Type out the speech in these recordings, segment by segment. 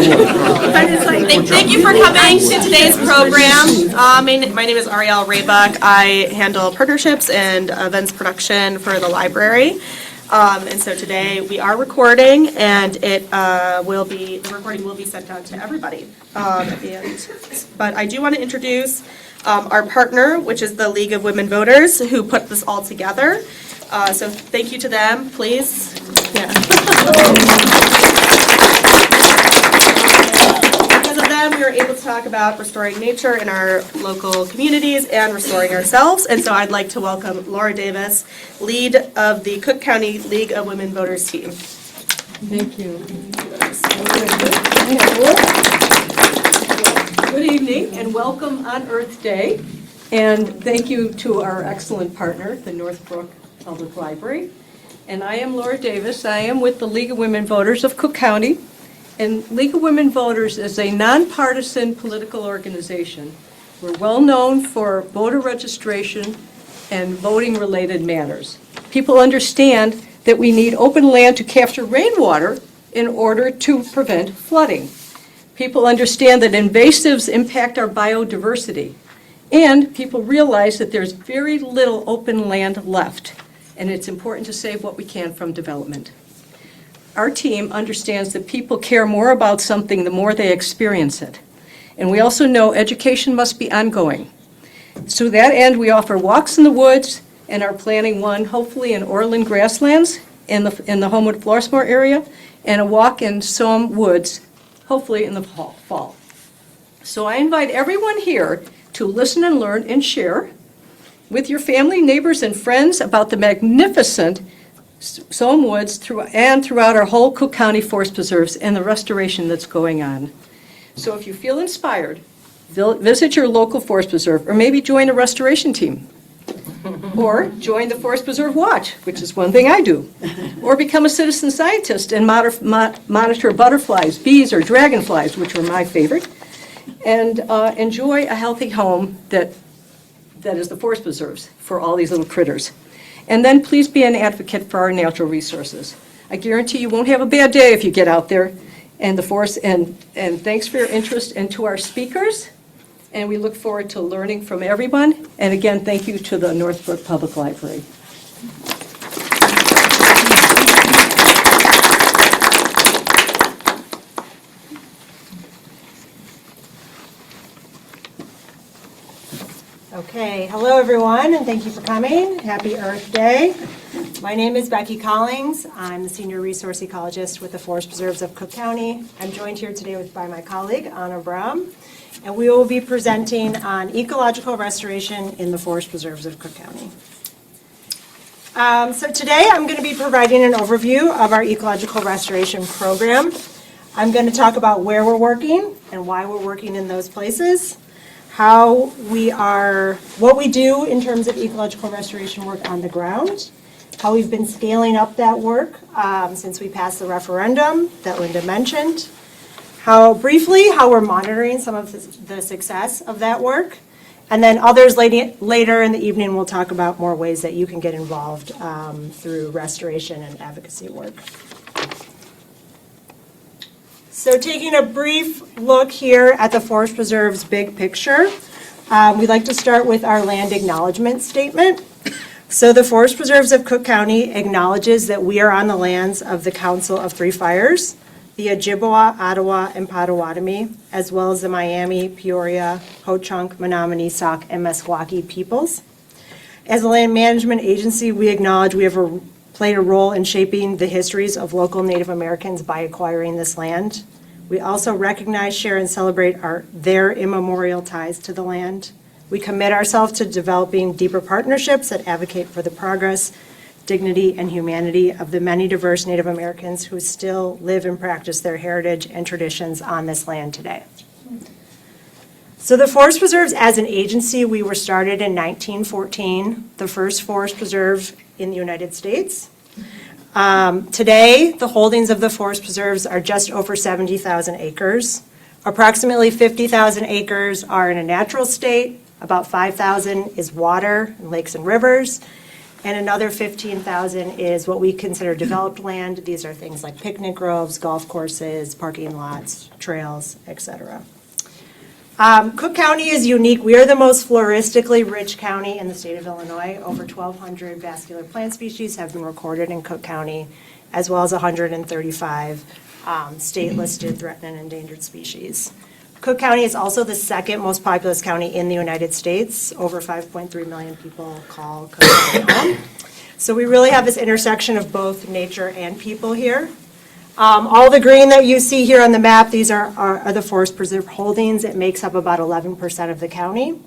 Thank you for coming to today's program. My name is Ariel Raybuck. I handle partnerships and events production for the library. And so today we are recording, and the recording will be sent out to everybody. But I do want to introduce our partner, which is the League of Women Voters, who put this all together. So thank you to them, please. Yeah. Because of them, we were able to talk about restoring nature in our local communities and restoring ourselves. And so I'd like to welcome Laura Davis, lead of the Cook County League of Women Voters team. Thank you. Good evening and welcome on Earth Day. And thank you to our excellent partner, the Northbrook Public Library. And I am Laura Davis. I am with the League of Women Voters of Cook County. And League of Women Voters is a nonpartisan political organization. We're well known for voter registration and voting-related matters. People understand that we need open land to capture rainwater in order to prevent flooding. People understand that invasives impact our biodiversity. And people realize that there's very little open land left, and it's important to save what we can from development. Our team understands that people care more about something the more they experience it. And we also know education must be ongoing. So to that end, we offer walks in the woods and are planning one, hopefully in Orland Grasslands in the Homewood-Floresmoor area, and a walk in Somme Woods, hopefully in the fall. So I invite everyone here to listen and learn and share with your family, neighbors, and friends about the magnificent Somme Woods throughout our whole Cook County Forest Preserves and the restoration that's going on. So if you feel inspired, visit your local Forest Preserve, or maybe join a restoration team. Or join the Forest Preserve Watch, which is one thing I do. Or become a citizen scientist and monitor butterflies, bees, or dragonflies, which are my favorite. And enjoy a healthy home that is the Forest Preserves for all these little critters. And then please be an advocate for our natural resources. I guarantee you won't have a bad day if you get out there and the forest. And thanks for your interest, and to our speakers. And we look forward to learning from everyone. And again, thank you to the Northbrook Public Library. Okay, hello everyone, and thank you for coming. Happy Earth Day. My name is Becky Collings. I'm the Senior Resource Ecologist with the Forest Preserves of Cook County. I'm joined here today by my colleague, Anna Braum, and we will be presenting on ecological restoration in the Forest Preserves of Cook County. So today I'm going to be providing an overview of our ecological restoration program. I'm going to talk about where we're working and why we're working in those places, what we do in terms of ecological restoration work on the ground, how we've been scaling up that work since we passed the referendum that Linda mentioned, how we're monitoring some of the success of that work, and then later in the evening we'll talk about more ways that you can get involved through restoration and advocacy work. So taking a brief look here at the Forest Preserve's big picture, we'd like to start with our land acknowledgement statement. So the Forest Preserves of Cook County acknowledges that we are on the lands of the Council of Three Fires, the Ojibwa, Ottawa, and Potawatomi, as well as the Miami, Peoria, Ho-Chunk, Menominee, Sauk, and Meskwaki peoples. As a land management agency, we acknowledge we have played a role in shaping the histories of local Native Americans by acquiring this land. We also recognize, share, and celebrate their immemorial ties to the land. We commit ourselves to developing deeper partnerships that advocate for the progress, dignity, and humanity of the many diverse Native Americans who still live and practice their heritage and traditions on this land today. So the Forest Preserves as an agency, we were started in 1914, the first forest preserve in the United States. Today, the holdings of the Forest Preserves are just over 70,000 acres. Approximately 50,000 acres are in a natural state, about 5,000 is water, and lakes and rivers, and another 15,000 is what we consider developed land. These are things like picnic groves, golf courses, parking lots, trails, etc. Cook County is unique. We are the most floristically rich county in the state of Illinois. Over 1,200 vascular plant species have been recorded in Cook County, as well as 135 state-listed threatened and endangered species. Cook County is also the second most populous county in the United States. Over 5.3 million people call Cook County home. So we really have this intersection of both nature and people here. All the green that you see here on the map, these are the forest preserve holdings. It makes up about 11% of the county.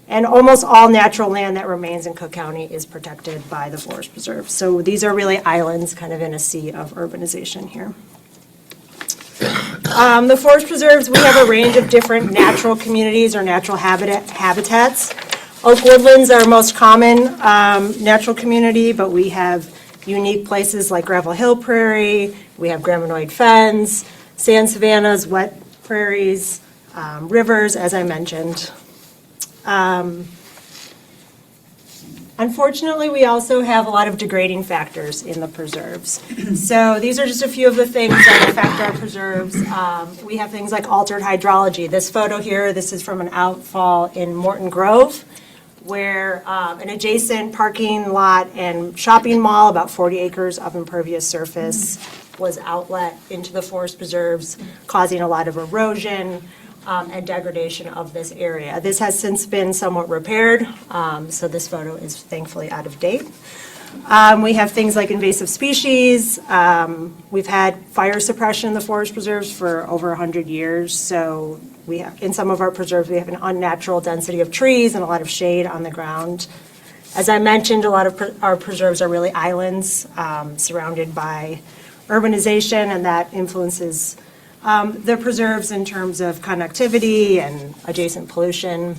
And almost all natural land that remains in Cook County is protected by the forest preserve. So these are really islands kind of in a sea of urbanization here. The forest preserves, we have a range of different natural communities or natural habitats. Oak woodlands are our most common natural community, but we have unique places like Gravel Hill Prairie, we have Graminoid Fens, sand savannas, wet prairies, rivers, as I mentioned. Unfortunately, we also have a lot of degrading factors in the preserves. So these are just a few of the things that affect our preserves. We have things like altered hydrology. This photo here, this is from an outfall in Morton Grove, where an adjacent parking lot and shopping mall, about 40 acres of impervious surface, was outlet into the forest preserves, causing a lot of erosion and degradation of this area. This has since been somewhat repaired, so this photo is thankfully out of date. We have things like invasive species. We've had fire suppression in the forest preserves for over 100 years, so we have, in some of our preserves, we have an unnatural density of trees and a lot of shade on the ground. As I mentioned, a lot of our preserves are really islands surrounded by urbanization, and that influences the preserves in terms of connectivity and adjacent pollution.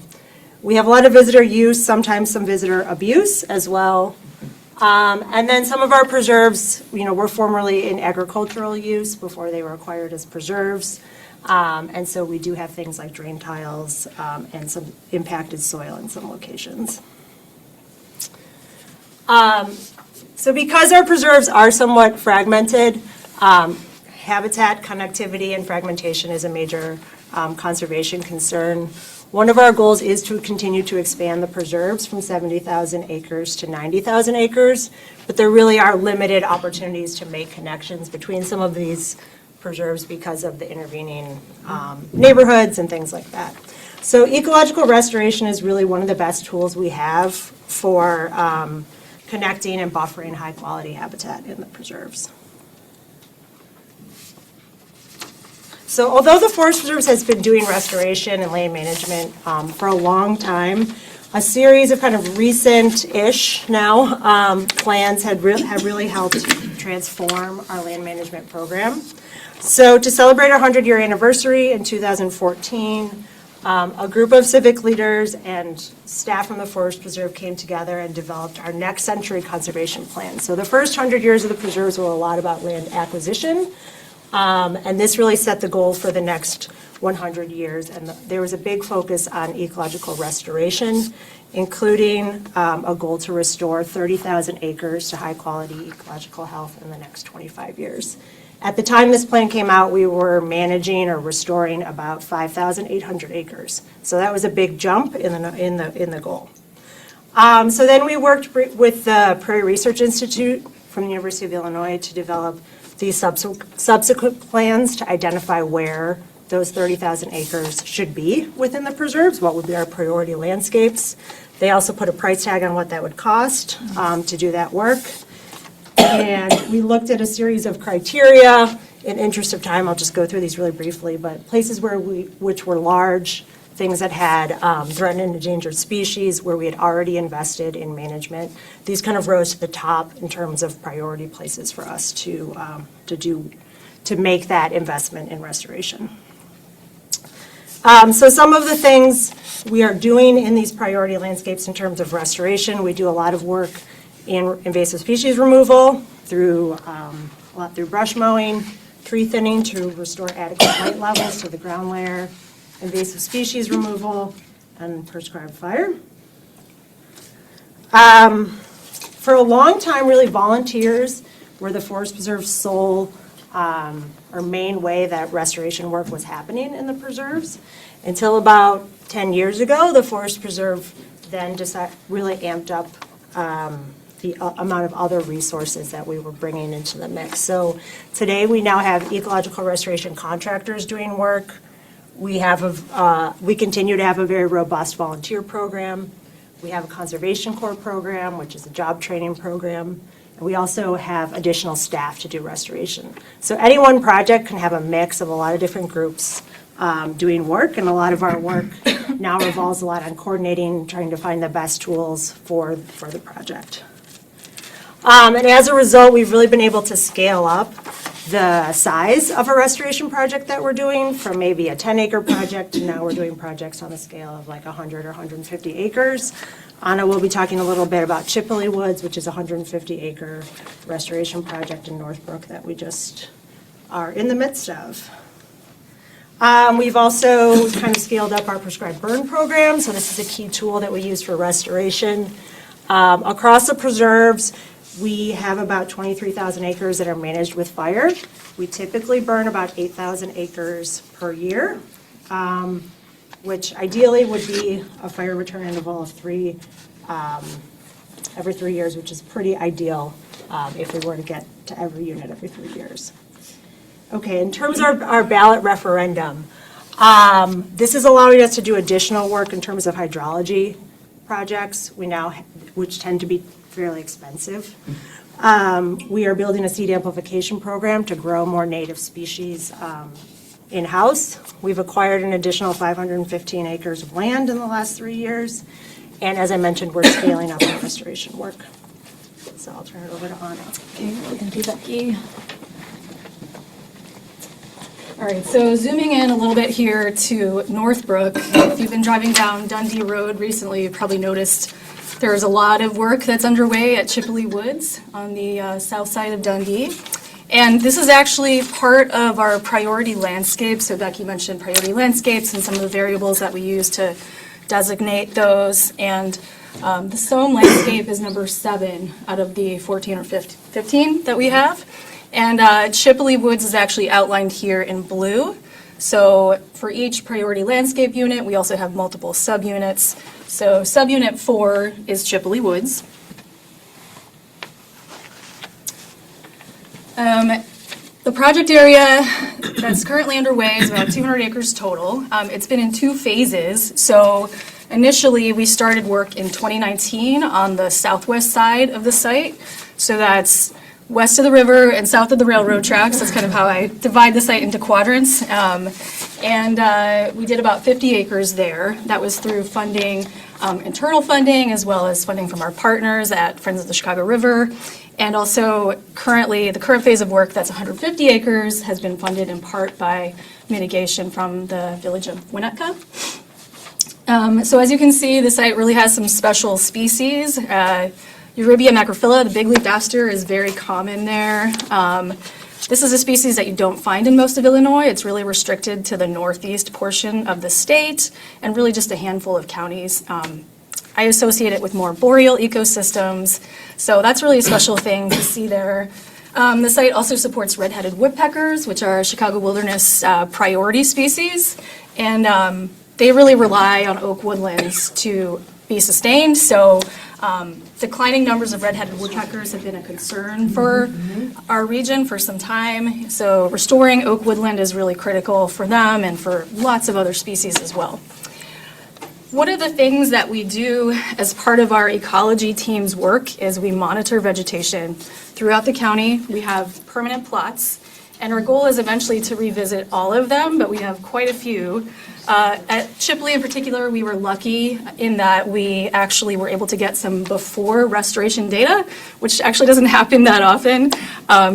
We have a lot of visitor use, sometimes some visitor abuse as well. And then some of our preserves, were formerly in agricultural use before they were acquired as preserves. And so we do have things like drain tiles and some impacted soil in some locations. So because our preserves are somewhat fragmented, habitat connectivity and fragmentation is a major conservation concern. One of our goals is to continue to expand the preserves from 70,000 acres to 90,000 acres, but there really are limited opportunities to make connections between some of these preserves because of the intervening neighborhoods and things like that. So ecological restoration is really one of the best tools we have for connecting and buffering high-quality habitat in the preserves. So although the Forest Preserves has been doing restoration and land management for a long time, a series of kind of recent-ish now plans have really helped transform our land management program. So to celebrate our 100-year anniversary in 2014, a group of civic leaders and staff from the Forest Preserve came together and developed our next century conservation plan. So the first 100 years of the preserves were a lot about land acquisition. And this really set the goal for the next 100 years. And there was a big focus on ecological restoration, including a goal to restore 30,000 acres to high-quality ecological health in the next 25 years. At the time this plan came out, we were managing or restoring about 5,800 acres. So that was a big jump in the goal. So then we worked with the Prairie Research Institute from the University of Illinois to develop these subsequent plans to identify where those 30,000 acres should be within the preserves, what would be our priority landscapes. They also put a price tag on what that would cost to do that work. And we looked at a series of criteria. In interest of time, I'll just go through these really briefly, but places which were large, things that had threatened and endangered species where we had already invested in management. These kind of rose to the top in terms of priority places for us to make that investment in restoration. So some of the things we are doing in these priority landscapes in terms of restoration, we do a lot of work in invasive species removal through brush mowing, tree thinning to restore adequate light levels to the ground layer, invasive species removal, and prescribed fire. For a long time, really, volunteers were the Forest Preserve's sole or main way that restoration work was happening in the preserves. Until about 10 years ago, the Forest Preserve then just really amped up the amount of other resources that we were bringing into the mix. So today, we now have ecological restoration contractors doing work. We continue to have a very robust volunteer program. We have a Conservation Corps program, which is a job training program. And we also have additional staff to do restoration. So any one project can have a mix of a lot of different groups doing work, and a lot of our work now revolves a lot on coordinating, trying to find the best tools for the project. And as a result, we've really been able to scale up the size of a restoration project that we're doing from maybe a 10-acre project to now we're doing projects on the scale of like 100 or 150 acres. Anna will be talking a little bit about Chippewa Woods, which is a 150-acre restoration project in Northbrook that we just are in the midst of. We've also kind of scaled up our prescribed burn program, so this is a key tool that we use for restoration. Across the preserves, we have about 23,000 acres that are managed with fire. We typically burn about 8,000 acres per year, which ideally would be a fire return interval of every 3 years, which is pretty ideal if we were to get to every unit every 3 years. Okay, in terms of our ballot referendum, this is allowing us to do additional work in terms of hydrology projects, which tend to be fairly expensive. We are building a seed amplification program to grow more native species in-house. We've acquired an additional 515 acres of land in the last 3 years. And as I mentioned, we're scaling up our restoration work. So I'll turn it over to Anna. Okay, thank you, Becky. All right, so zooming in a little bit here to Northbrook. If you've been driving down Dundee Road recently, you probably noticed there's a lot of work that's underway at Chippewa Woods on the south side of Dundee. And this is actually part of our priority landscape. So Becky mentioned priority landscapes and some of the variables that we use to designate those. And the Somme landscape is number 7 out of the 14 or 15 that we have. And Chippewa Woods is actually outlined here in blue. So for each priority landscape unit, we also have multiple subunits. So subunit 4 is Chippewa Woods. The project area that's currently underway is about 200 acres total. It's been in 2 phases. So initially, we started work in 2019 on the southwest side of the site. So that's west of the river and south of the railroad tracks. That's kind of how I divide the site into quadrants. And we did about 50 acres there. That was through funding, internal funding, as well as funding from our partners at Friends of the Chicago River. And also currently, the current phase of work that's 150 acres has been funded in part by mitigation from the village of Winnetka. So as you can see, the site really has some special species. Eurybia macrophylla, the big-leaved aster, is very common there. This is a species that you don't find in most of Illinois. It's really restricted to the northeast portion of the state and really just a handful of counties. I associate it with more boreal ecosystems, so that's really a special thing to see there. The site also supports red-headed woodpeckers, which are Chicago wilderness priority species, and they really rely on oak woodlands to be sustained. So declining numbers of red-headed woodpeckers have been a concern for our region for some time. So restoring oak woodland is really critical for them and for lots of other species as well. One of the things that we do as part of our ecology team's work is we monitor vegetation throughout the county. We have permanent plots, and our goal is eventually to revisit all of them, but we have quite a few. At Chippewa in particular, we were lucky in that we actually were able to get some before restoration data, which actually doesn't happen that often.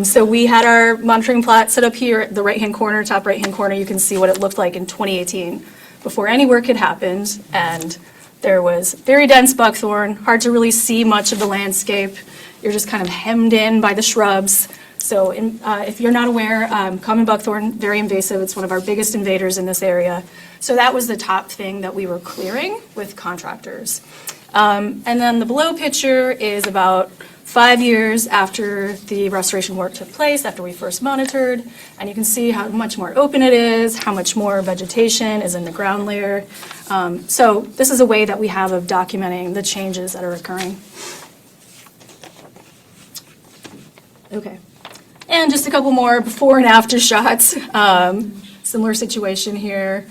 So we had our monitoring plot set up here at the right-hand corner, top right-hand corner. You can see what it looked like in 2018 before any work had happened, and there was very dense buckthorn, hard to really see much of the landscape. You're just kind of hemmed in by the shrubs. So if you're not aware, common buckthorn, very invasive. It's one of our biggest invaders in this area. So that was the top thing that we were clearing with contractors. And then the below picture is about 5 years after the restoration work took place, after we first monitored, and you can see how much more open it is, how much more vegetation is in the ground layer. So this is a way that we have of documenting the changes that are occurring. Okay. And just a couple more before and after shots. Similar situation here.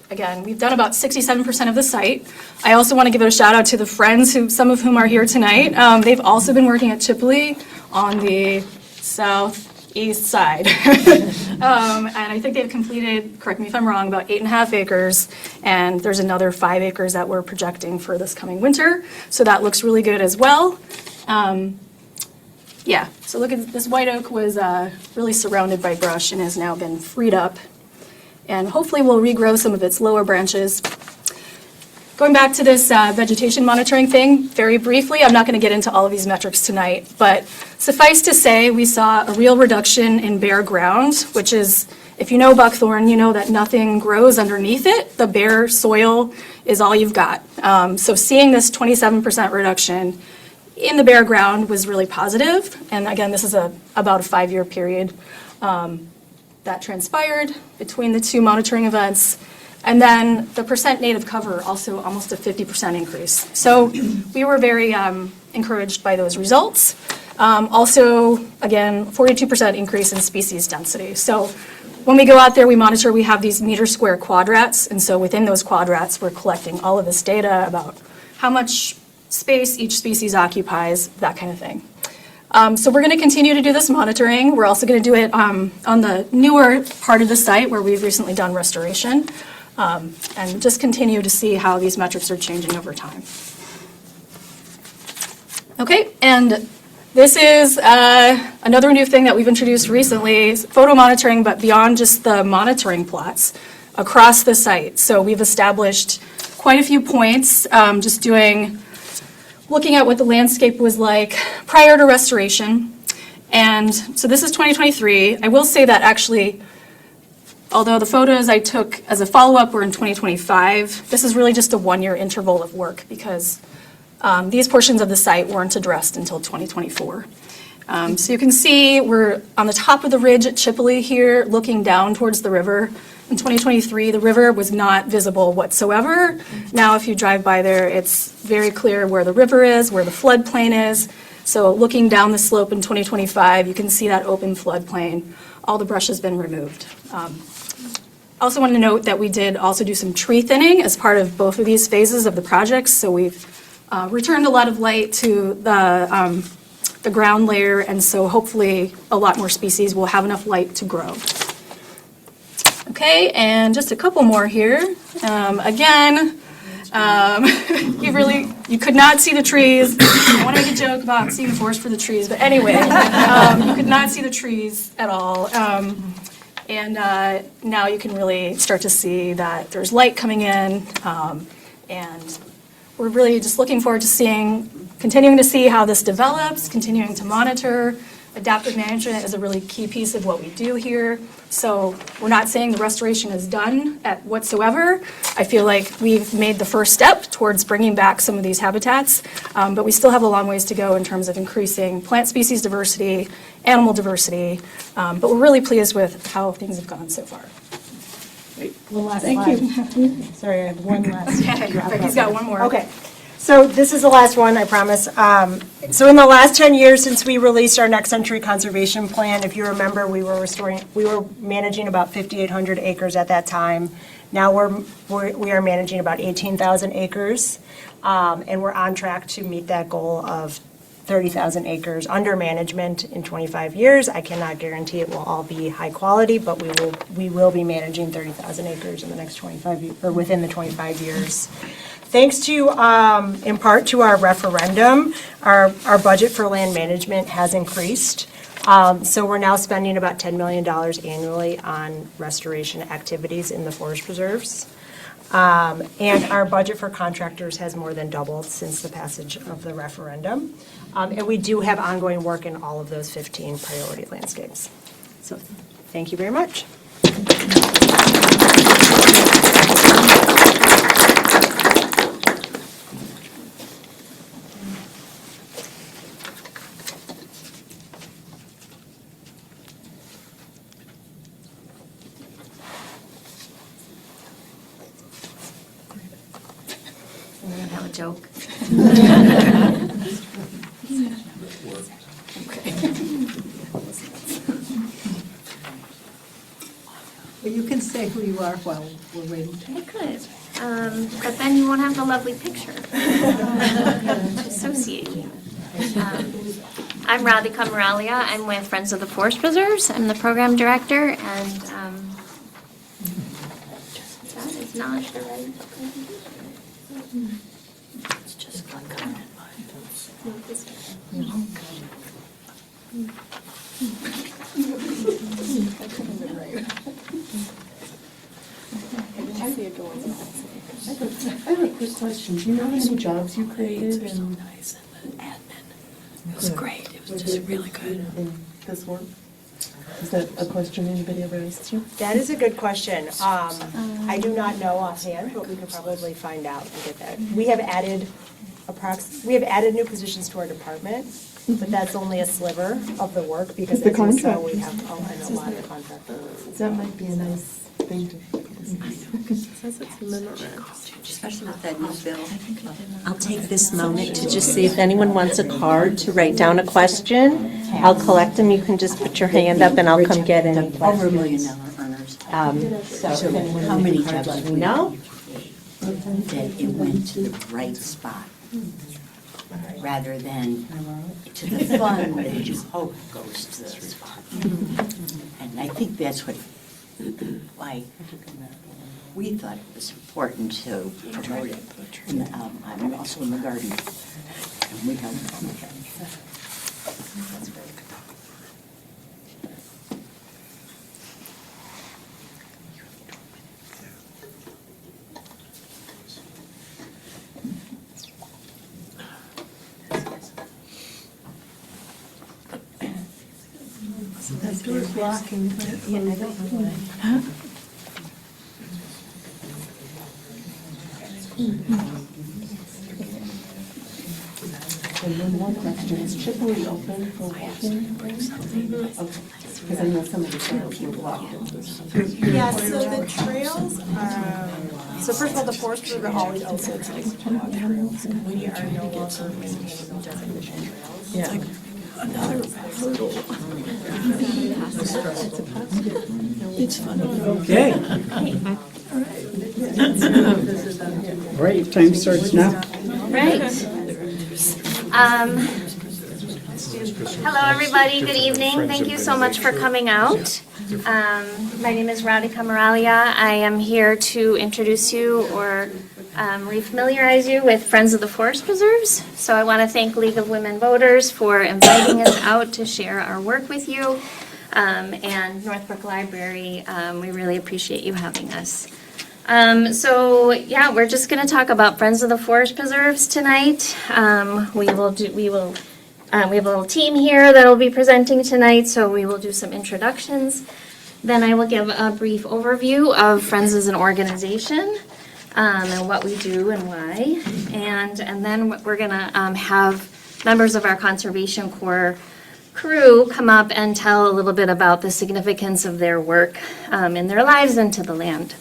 Again, we've done about 67% of the site. I also want to give a shout out to the friends, some of whom are here tonight. They've also been working at Chipley on the southeast side. And I think they've completed, correct me if I'm wrong, about 8.5 acres. And there's another 5 acres that we're projecting for this coming winter. So that looks really good as well. Yeah, so look at this white oak was really surrounded by brush and has now been freed up. And hopefully we'll regrow some of its lower branches. Going back to this vegetation monitoring thing, very briefly, I'm not going to get into all of these metrics tonight, but suffice to say, we saw a real reduction in bare ground, which is, if you know buckthorn, you know that nothing grows underneath it. The bare soil is all you've got. So seeing this 27% reduction in the bare ground was really positive. And again, this is about a 5-year period that transpired between the two monitoring events. And then the percent native cover, also almost a 50% increase. So we were very encouraged by those results. Also, again, 42% increase in species density. So when we go out there, we monitor, we have these meter square quadrats. And so within those quadrats, we're collecting all of this data about how much space each species occupies, that kind of thing. So we're going to continue to do this monitoring. We're also going to do it on the newer part of the site where we've recently done restoration, and just continue to see how these metrics are changing over time. Okay, and this is another new thing that we've introduced recently, is photo monitoring, but beyond just the monitoring plots across the site. So we've established quite a few points, just looking at what the landscape was like prior to restoration. And so this is 2023. I will say that actually, although the photos I took as a follow-up were in 2025, this is really just a 1-year interval of work because these portions of the site weren't addressed until 2024. So you can see we're on the top of the ridge at Chipley here, looking down towards the river. In 2023, the river was not visible whatsoever. Now, if you drive by there, it's very clear where the river is, where the floodplain is. So looking down the slope in 2025, you can see that open floodplain. All the brush has been removed. Also want to note that we did also do some tree thinning as part of both of these phases of the project. So we've returned a lot of light to the ground layer, and so hopefully a lot more species will have enough light to grow. Okay, and just a couple more here. Again, you could not see the trees. I want to make a joke about seeing the forest for the trees, but anyway, you could not see the trees at all. And now you can really start to see that there's light coming in, and we're really just looking forward to continuing to see how this develops, continuing to monitor. Adaptive management is a really key piece of what we do here. So we're not saying the restoration is done whatsoever. I feel like we've made the first step towards bringing back some of these habitats, but we still have a long ways to go in terms of increasing plant species diversity, animal diversity, but we're really pleased with how things have gone so far. One last slide. Sorry, I have one last. Okay, he's got one more. Okay. So this is the last one, I promise. So in the last 10 years since we released our Next Century Conservation Plan, if you remember, we were managing about 5,800 acres at that time. Now we are managing about 18,000 acres, and we're on track to meet that goal of 30,000 acres under management in 25 years. I cannot guarantee it will all be high quality, but we will be managing 30,000 acres in the next 25 years, or within the 25 years. Thanks to, in part to our referendum, our budget for land management has increased. So we're now spending about $10 million annually on restoration activities in the forest preserves. And our budget for contractors has more than doubled since the passage of the referendum. And we do have ongoing work in all of those 15 priority landscapes. So thank you very much. joke. Well, you can say who you are while we're waiting. I could, but then you won't have the lovely picture to associate you. I'm Radhika Muralia. I'm with Friends of the Forest Preserves. I'm the program director, and that is not the right. It's just like I have a quick question. Do you know how many jobs you created in Nice, and the admin, it was great, it was just really good. in this work? Is that a question anybody ever asked you? That is a good question. I do not know offhand, but we could probably find out and get that. We have added new positions to our department, but that's only a sliver of the work because The as you saw, contractors. we have a lot of contractors. That might be a nice thing to. Especially with that new bill. I'll take this moment to just see if anyone wants a card to write down a question. I'll collect them. You can just put your hand up and I'll come get any Over $1 questions. million earners. So how many jobs do we know? That it went to the right spot, rather than to the fund that you hope goes to the spot. And I think that's why we thought it was important to promote it. And I'm also in the garden, and we help. That door's blocking. And then one question, is Chipley open for walking? Okay, because I know some of the trails were blocked. Yeah, so the trails, so first of all, the Forest Preserve are always open to walk trails. We are no longer maintaining those definition trails. Yeah. Okay. All right, your time starts now. Right. Hello, everybody. Good evening. Thank you so much for coming out. My name is Radhika Muralia. I am here to introduce you or refamiliarize you with Friends of the Forest Preserves. So I want to thank League of Women Voters for inviting us out to share our work with you. And Northbrook Library, we really appreciate you having us. So yeah, we're just going to talk about Friends of the Forest Preserves tonight. We have a little team here that will be presenting tonight, so we will do some introductions. Then I will give a brief overview of Friends as an organization, and what we do and why. And then we're going to have members of our Conservation Corps crew come up and tell a little bit about the significance of their work in their lives and to the land.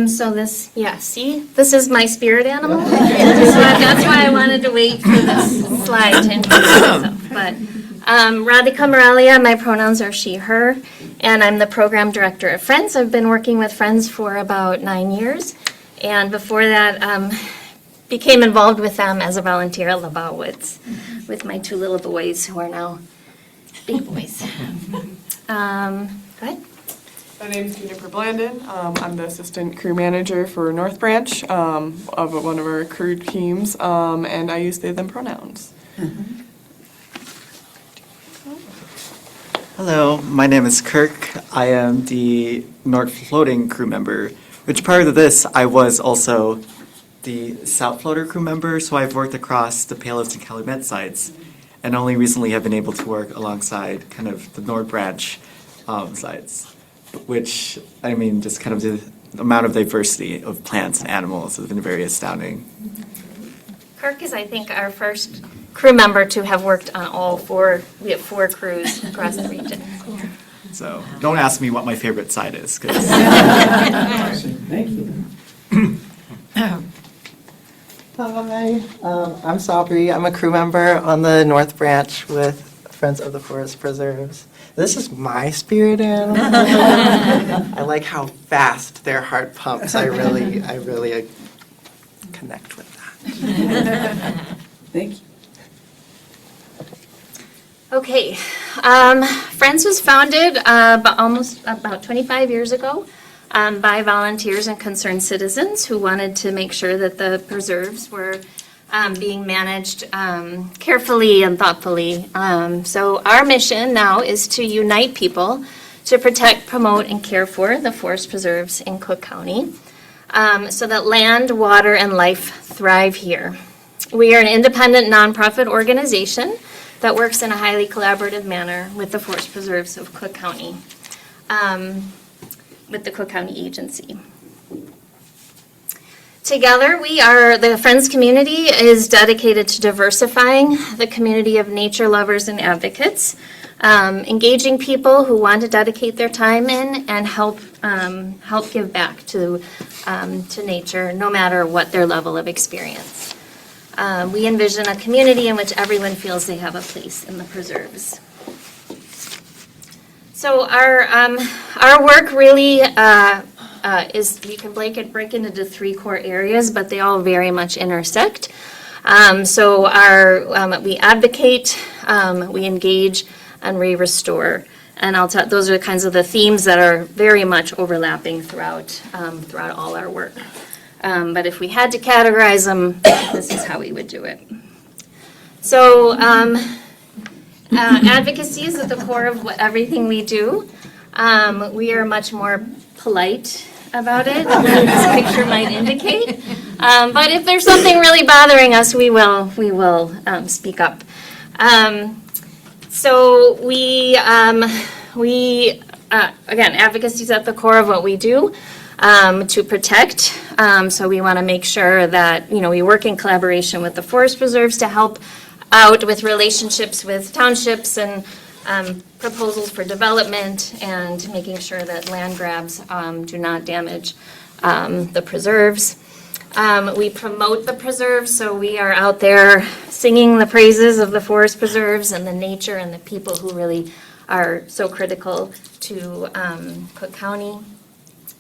So this, yeah, see, this is my spirit animal. So that's why I wanted to wait for this slide to introduce myself. But Radhika Muralia, my pronouns are she, her, and I'm the program director at Friends. I've been working with Friends for about 9 years, and before that, became involved with them as a volunteer at LaBelle Woods with my 2 little boys who are now big boys. Go ahead. My name is Jennifer Blandon. I'm the assistant crew manager for North Branch of one of our crew teams, and I use they, them pronouns. Hello, my name is Kirk. I am the North Floating crew member, which prior to this, I was also the South Floater crew member, so I've worked across the Palos and Calumet sites, and only recently have been able to work alongside kind of the North Branch sites, which, I mean, just kind of the amount of diversity of plants and animals has been very astounding. Kirk is, I think, our first crew member to have worked on all 4, we have 4 crews across the region. So don't ask me what my favorite site is, 'cause Thank you. Hi, I'm Sabri. I'm a crew member on the North Branch with Friends of the Forest Preserves. This is my spirit animal. I like how fast their heart pumps. I really connect with that. Thank you. Okay, Friends was founded about 25 years ago by volunteers and concerned citizens who wanted to make sure that the preserves were being managed carefully and thoughtfully. So our mission now is to unite people to protect, promote, and care for the forest preserves in Cook County so that land, water, and life thrive here. We are an independent nonprofit organization that works in a highly collaborative manner with the Forest Preserves of Cook County, with the Cook County Agency. Together, the Friends community is dedicated to diversifying the community of nature lovers and advocates, engaging people who want to dedicate their time in and help give back to nature, no matter what their level of experience. We envision a community in which everyone feels they have a place in the preserves. So our work really is, you can break it into 3 core areas, but they all very much intersect. So we advocate, we engage, and we restore. And those are kinds of the themes that are very much overlapping throughout all our work. But if we had to categorize them, this is how we would do it. So advocacy is at the core of everything we do. We are much more polite about it than this picture might indicate. But if there's something really bothering us, we will speak up. So again, advocacy is at the core of what we do. To protect. So we want to make sure that, we work in collaboration with the forest preserves to help out with relationships with townships and proposals for development and making sure that land grabs do not damage the preserves. We promote the preserves, so we are out there singing the praises of the forest preserves and the nature and the people who really are so critical to Cook County.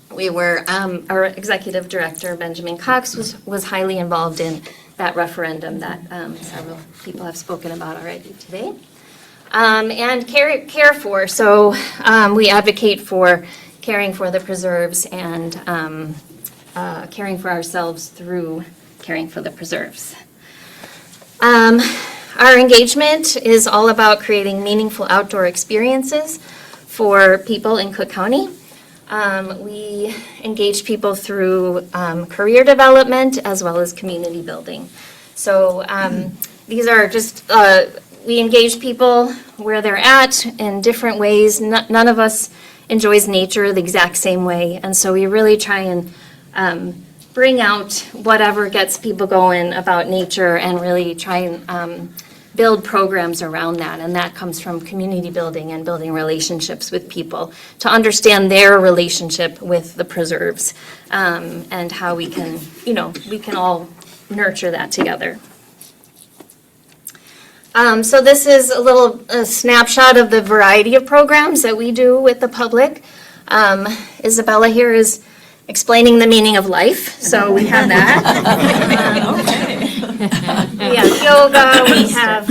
Our executive director, Benjamin Cox, was highly involved in that referendum that several people have spoken about already today. And care for, so we advocate for caring for the preserves and caring for ourselves through caring for the preserves. Our engagement is all about creating meaningful outdoor experiences for people in Cook County. We engage people through career development as well as community building. So these are just, we engage people where they're at in different ways. None of us enjoys nature the exact same way. And so we really try and bring out whatever gets people going about nature and really try and build programs around that, and that comes from community building and building relationships with people to understand their relationship with the preserves and how we can all nurture that together. So this is a snapshot of the variety of programs that we do with the public. Isabella here is explaining the meaning of life, so we have that. We have yoga, we have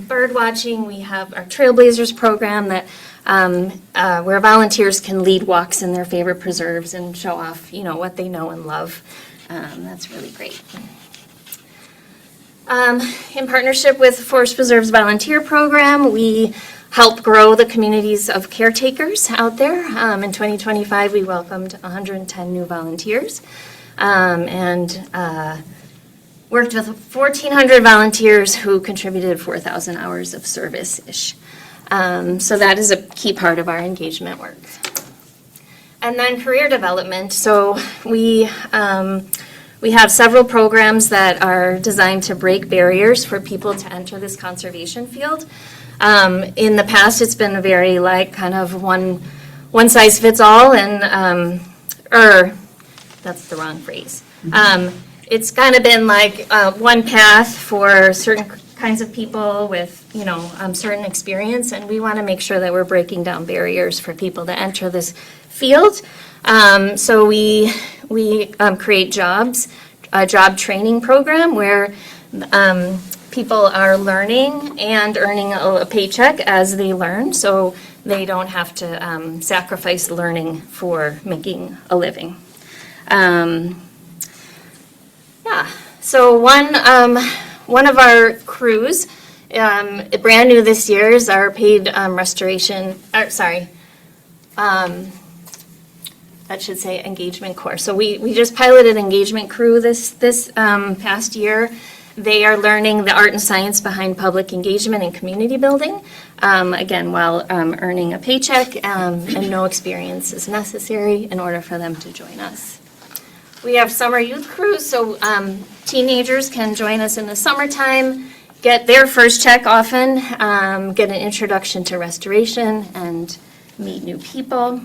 bird watching, we have our Trailblazers program that where volunteers can lead walks in their favorite preserves and show off, what they know and love. That's really great. In partnership with Forest Preserves Volunteer Program, we help grow the communities of caretakers out there. In 2025, we welcomed 110 new volunteers and worked with 1,400 volunteers who contributed 4,000 hours of service-ish. So that is a key part of our engagement work. And then career development. So we have several programs that are designed to break barriers for people to enter this conservation field. In the past, it's been very kind of one size fits all, and that's the wrong phrase. it's kind of been like one path for certain kinds of people with, certain experience, and we want to make sure that we're breaking down barriers for people to enter this field. So we create jobs, a job training program where people are learning and earning a paycheck as they learn, so they don't have to sacrifice learning for making a living. So one of our crews, brand new this year, is our paid restoration, that should say engagement course. So we just piloted engagement crew this past year. They are learning the art and science behind public engagement and community building, again, while earning a paycheck, and no experience is necessary in order for them to join us. We have summer youth crews, so teenagers can join us in the summertime, get their first check often, get an introduction to restoration, and meet new people.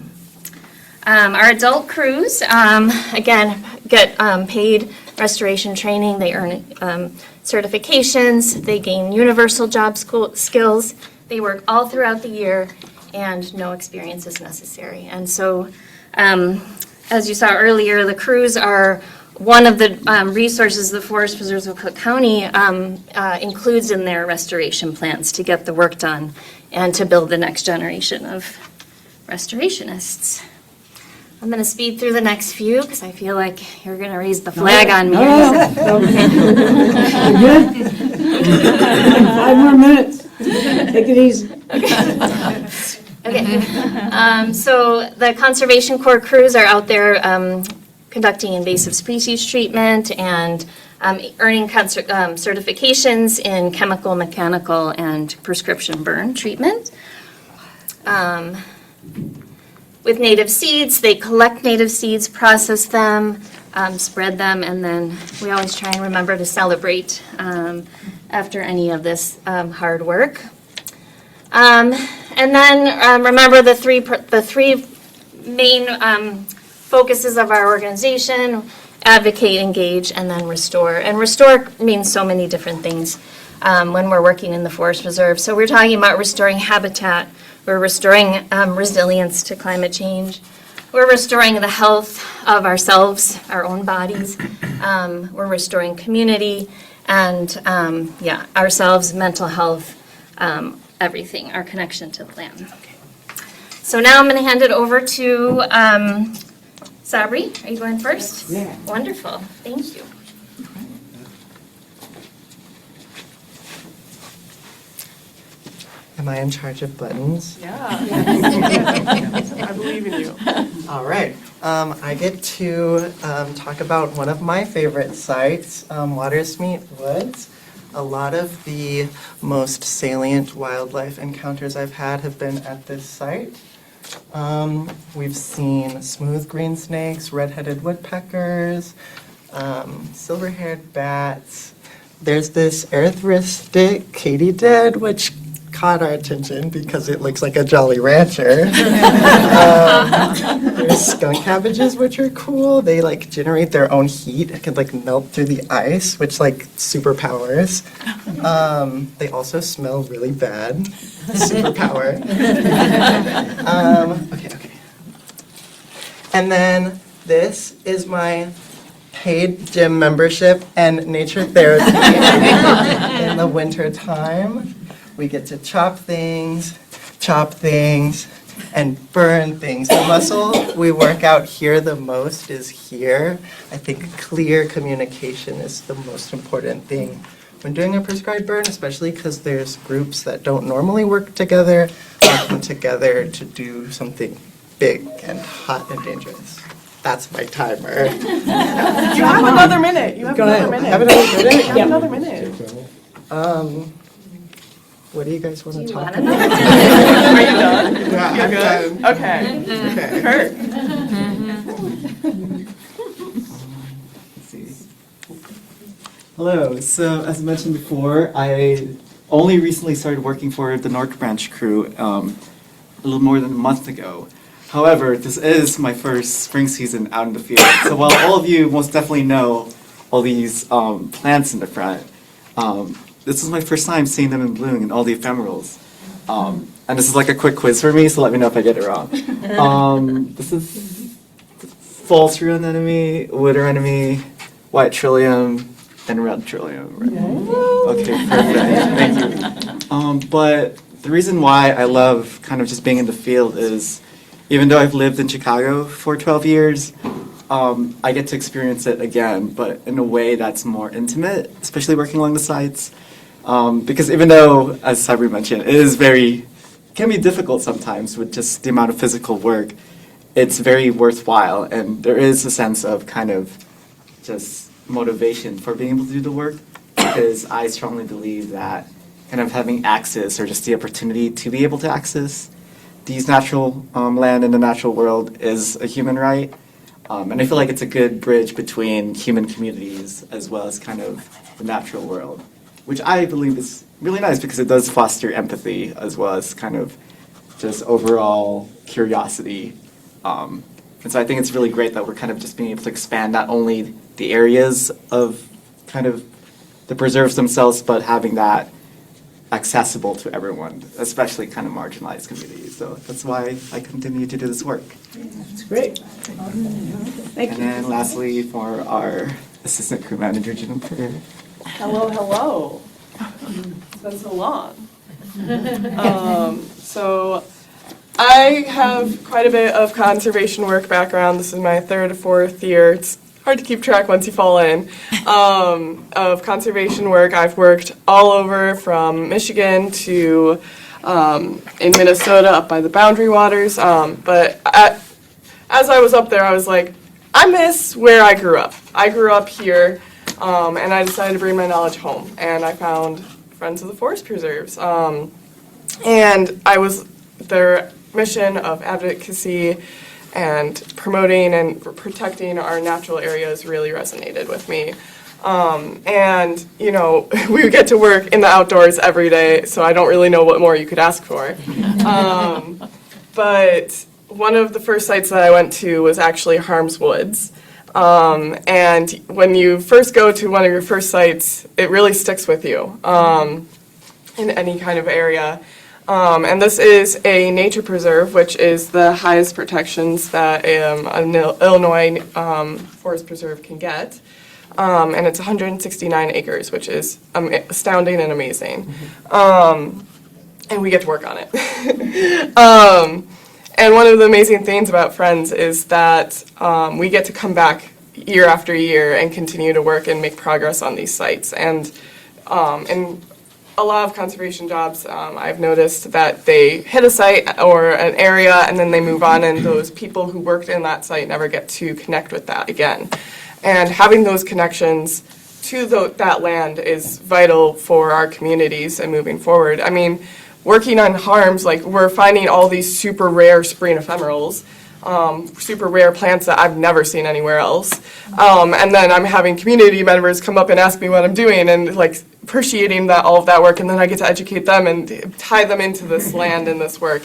Our adult crews, again, get paid restoration training. They earn certifications. They gain universal job skills. They work all throughout the year, and no experience is necessary. And so, as you saw earlier, the crews are one of the resources the Forest Preserves of Cook County includes in their restoration plans to get the work done and to build the next generation of restorationists. I'm going to speed through the next few because I feel like you're going to raise the flag on me. You good? 5 more minutes. Take it easy. Okay. So the Conservation Corps crews are out there conducting invasive species treatment and earning certifications in chemical, mechanical, and prescription burn treatment. With native seeds, they collect native seeds, process them, spread them, and then we always try and remember to celebrate after any of this hard work. And then remember the three main focuses of our organization: advocate, engage, and then restore. And restore means so many different things when we're working in the forest reserve. So we're talking about restoring habitat. We're restoring resilience to climate change. We're restoring the health of ourselves, our own bodies. We're restoring community and, ourselves, mental health, everything, our connection to the land. So now I'm going to hand it over to Sabri. Are you going first? Yeah. Wonderful. Thank you. Am I in charge of buttons? Yeah. I believe in you. All right. I get to talk about one of my favorite sites, Watersmeet Woods. A lot of the most salient wildlife encounters I've had have been at this site. We've seen smooth green snakes, red-headed woodpeckers, silver-haired bats. There's this erythrostic katydid, which caught our attention because it looks like a Jolly Rancher. There's skunk cabbages, which are cool. They generate their own heat. It can melt through the ice, which superpowers. They also smell really bad. Superpower. Okay. And then this is my paid gym membership and nature therapy in the winter time. We get to chop things, and burn things. The muscle we work out here the most is here. I think clear communication is the most important thing when doing a prescribed burn, especially because there's groups that don't normally work together, working together to do something big and hot and dangerous. That's my timer. You have another minute. You have another minute. Have another minute? You have another minute. What do you guys want to talk wanna about? Are you done? Yeah, You're I'm good? done. Okay. Kurt. Let's see. Hello. So as mentioned before, I only recently started working for the North Branch crew a little more than a month ago. However, this is my first spring season out in the field. So while all of you most definitely know all these plants in the front. This was my first time seeing them in bloom and all the ephemerals. And this is like a quick quiz for me, so let me know if I get it wrong. This is false true anemone, wood anemone, white trillium, and red trillium. Okay, perfect. Thank you. But the reason why I love kind of just being in the field is, even though I've lived in Chicago for 12 years, I get to experience it again, but in a way that's more intimate, especially working along the sites. Because even though, as Sabri mentioned, it can be difficult sometimes with just the amount of physical work, it's very worthwhile, and there is a sense of kind of just motivation for being able to do the work, because I strongly believe that kind of having access, or just the opportunity to be able to access these natural land in the natural world, is a human right. And I feel like it's a good bridge between human communities as well as kind of the natural world, which I believe is really nice because it does foster empathy as well as kind of just overall curiosity. And so I think it's really great that we're kind of just being able to expand not only the areas of kind of the preserves themselves, but having that accessible to everyone, especially kind of marginalized communities. So that's why I continue to do this work. That's great. Thank And you. then lastly, for our assistant crew manager, Jennifer. Hello, hello. It's been so long. So I have quite a bit of conservation work background. This is my 3rd or 4th year. It's hard to keep track once you fall in. Of conservation work, I've worked all over from Michigan to in Minnesota up by the Boundary Waters. But as I was up there, I was like, I miss where I grew up. I grew up here, and I decided to bring my knowledge home. And I found Friends of the Forest Preserves. And their mission of advocacy and promoting and protecting our natural areas really resonated with me. And, you know, we get to work in the outdoors every day, so I don't really know what more you could ask for. But one of the first sites that I went to was actually Harms Woods. And when you first go to one of your first sites, it really sticks with you in any kind of area. And this is a nature preserve, which is the highest protections that an Illinois forest preserve can get. And it's 169 acres, which is astounding and amazing. And we get to work on it. And one of the amazing things about Friends is that we get to come back year after year and continue to work and make progress on these sites. And a lot of conservation jobs, I've noticed that they hit a site or an area and then they move on, and those people who worked in that site never get to connect with that again. And having those connections to that land is vital for our communities and moving forward. I mean, working on Harms, like, we're finding all these super rare spring ephemerals, super rare plants that I've never seen anywhere else. And then I'm having community members come up and ask me what I'm doing, and like appreciating all of that work, and then I get to educate them and tie them into this land and this work.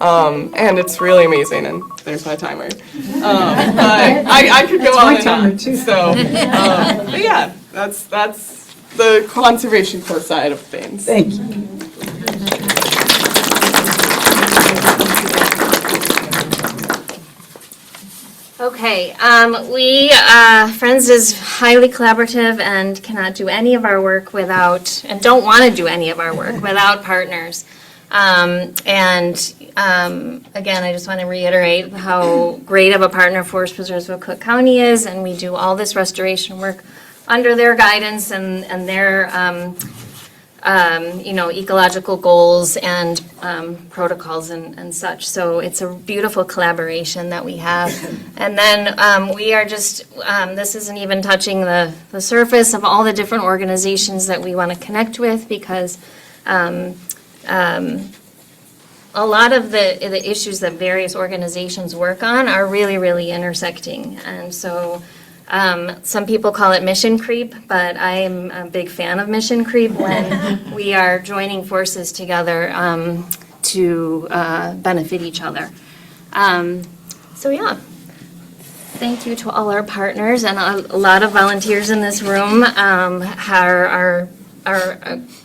And it's really amazing, and there's my timer. But I could go on and on. So, but yeah, that's the conservation core side of things. Thank you. Okay, Friends is highly collaborative and cannot do any of our work without, and don't want to do any of our work without partners. Again, I just want to reiterate how great of a partner Forest Preserves of Cook County is, and we do all this restoration work under their guidance and their ecological goals and protocols and such. So it's a beautiful collaboration that we have. And then we are just, this isn't even touching the surface of all the different organizations that we want to connect with, because a lot of the issues that various organizations work on are really, really intersecting. And so some people call it mission creep, but I'm a big fan of mission creep when we are joining forces together to benefit each other. So yeah. thank you to all our partners and a lot of volunteers in this room are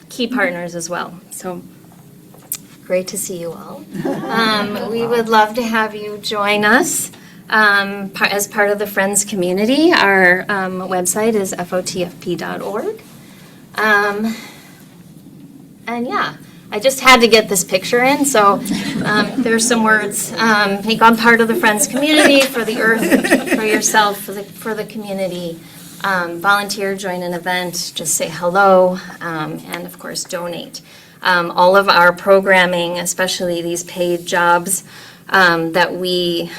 key partners as well. So great to see you all. We would love to have you join us as part of the Friends community. Our website is fotfp.org. And yeah, I just had to get this picture in, so there's some words. Become part of the Friends community, for the earth, for yourself, for the community. Volunteer, join an event, just say hello, and of course donate. All of our programming, especially these paid jobs that we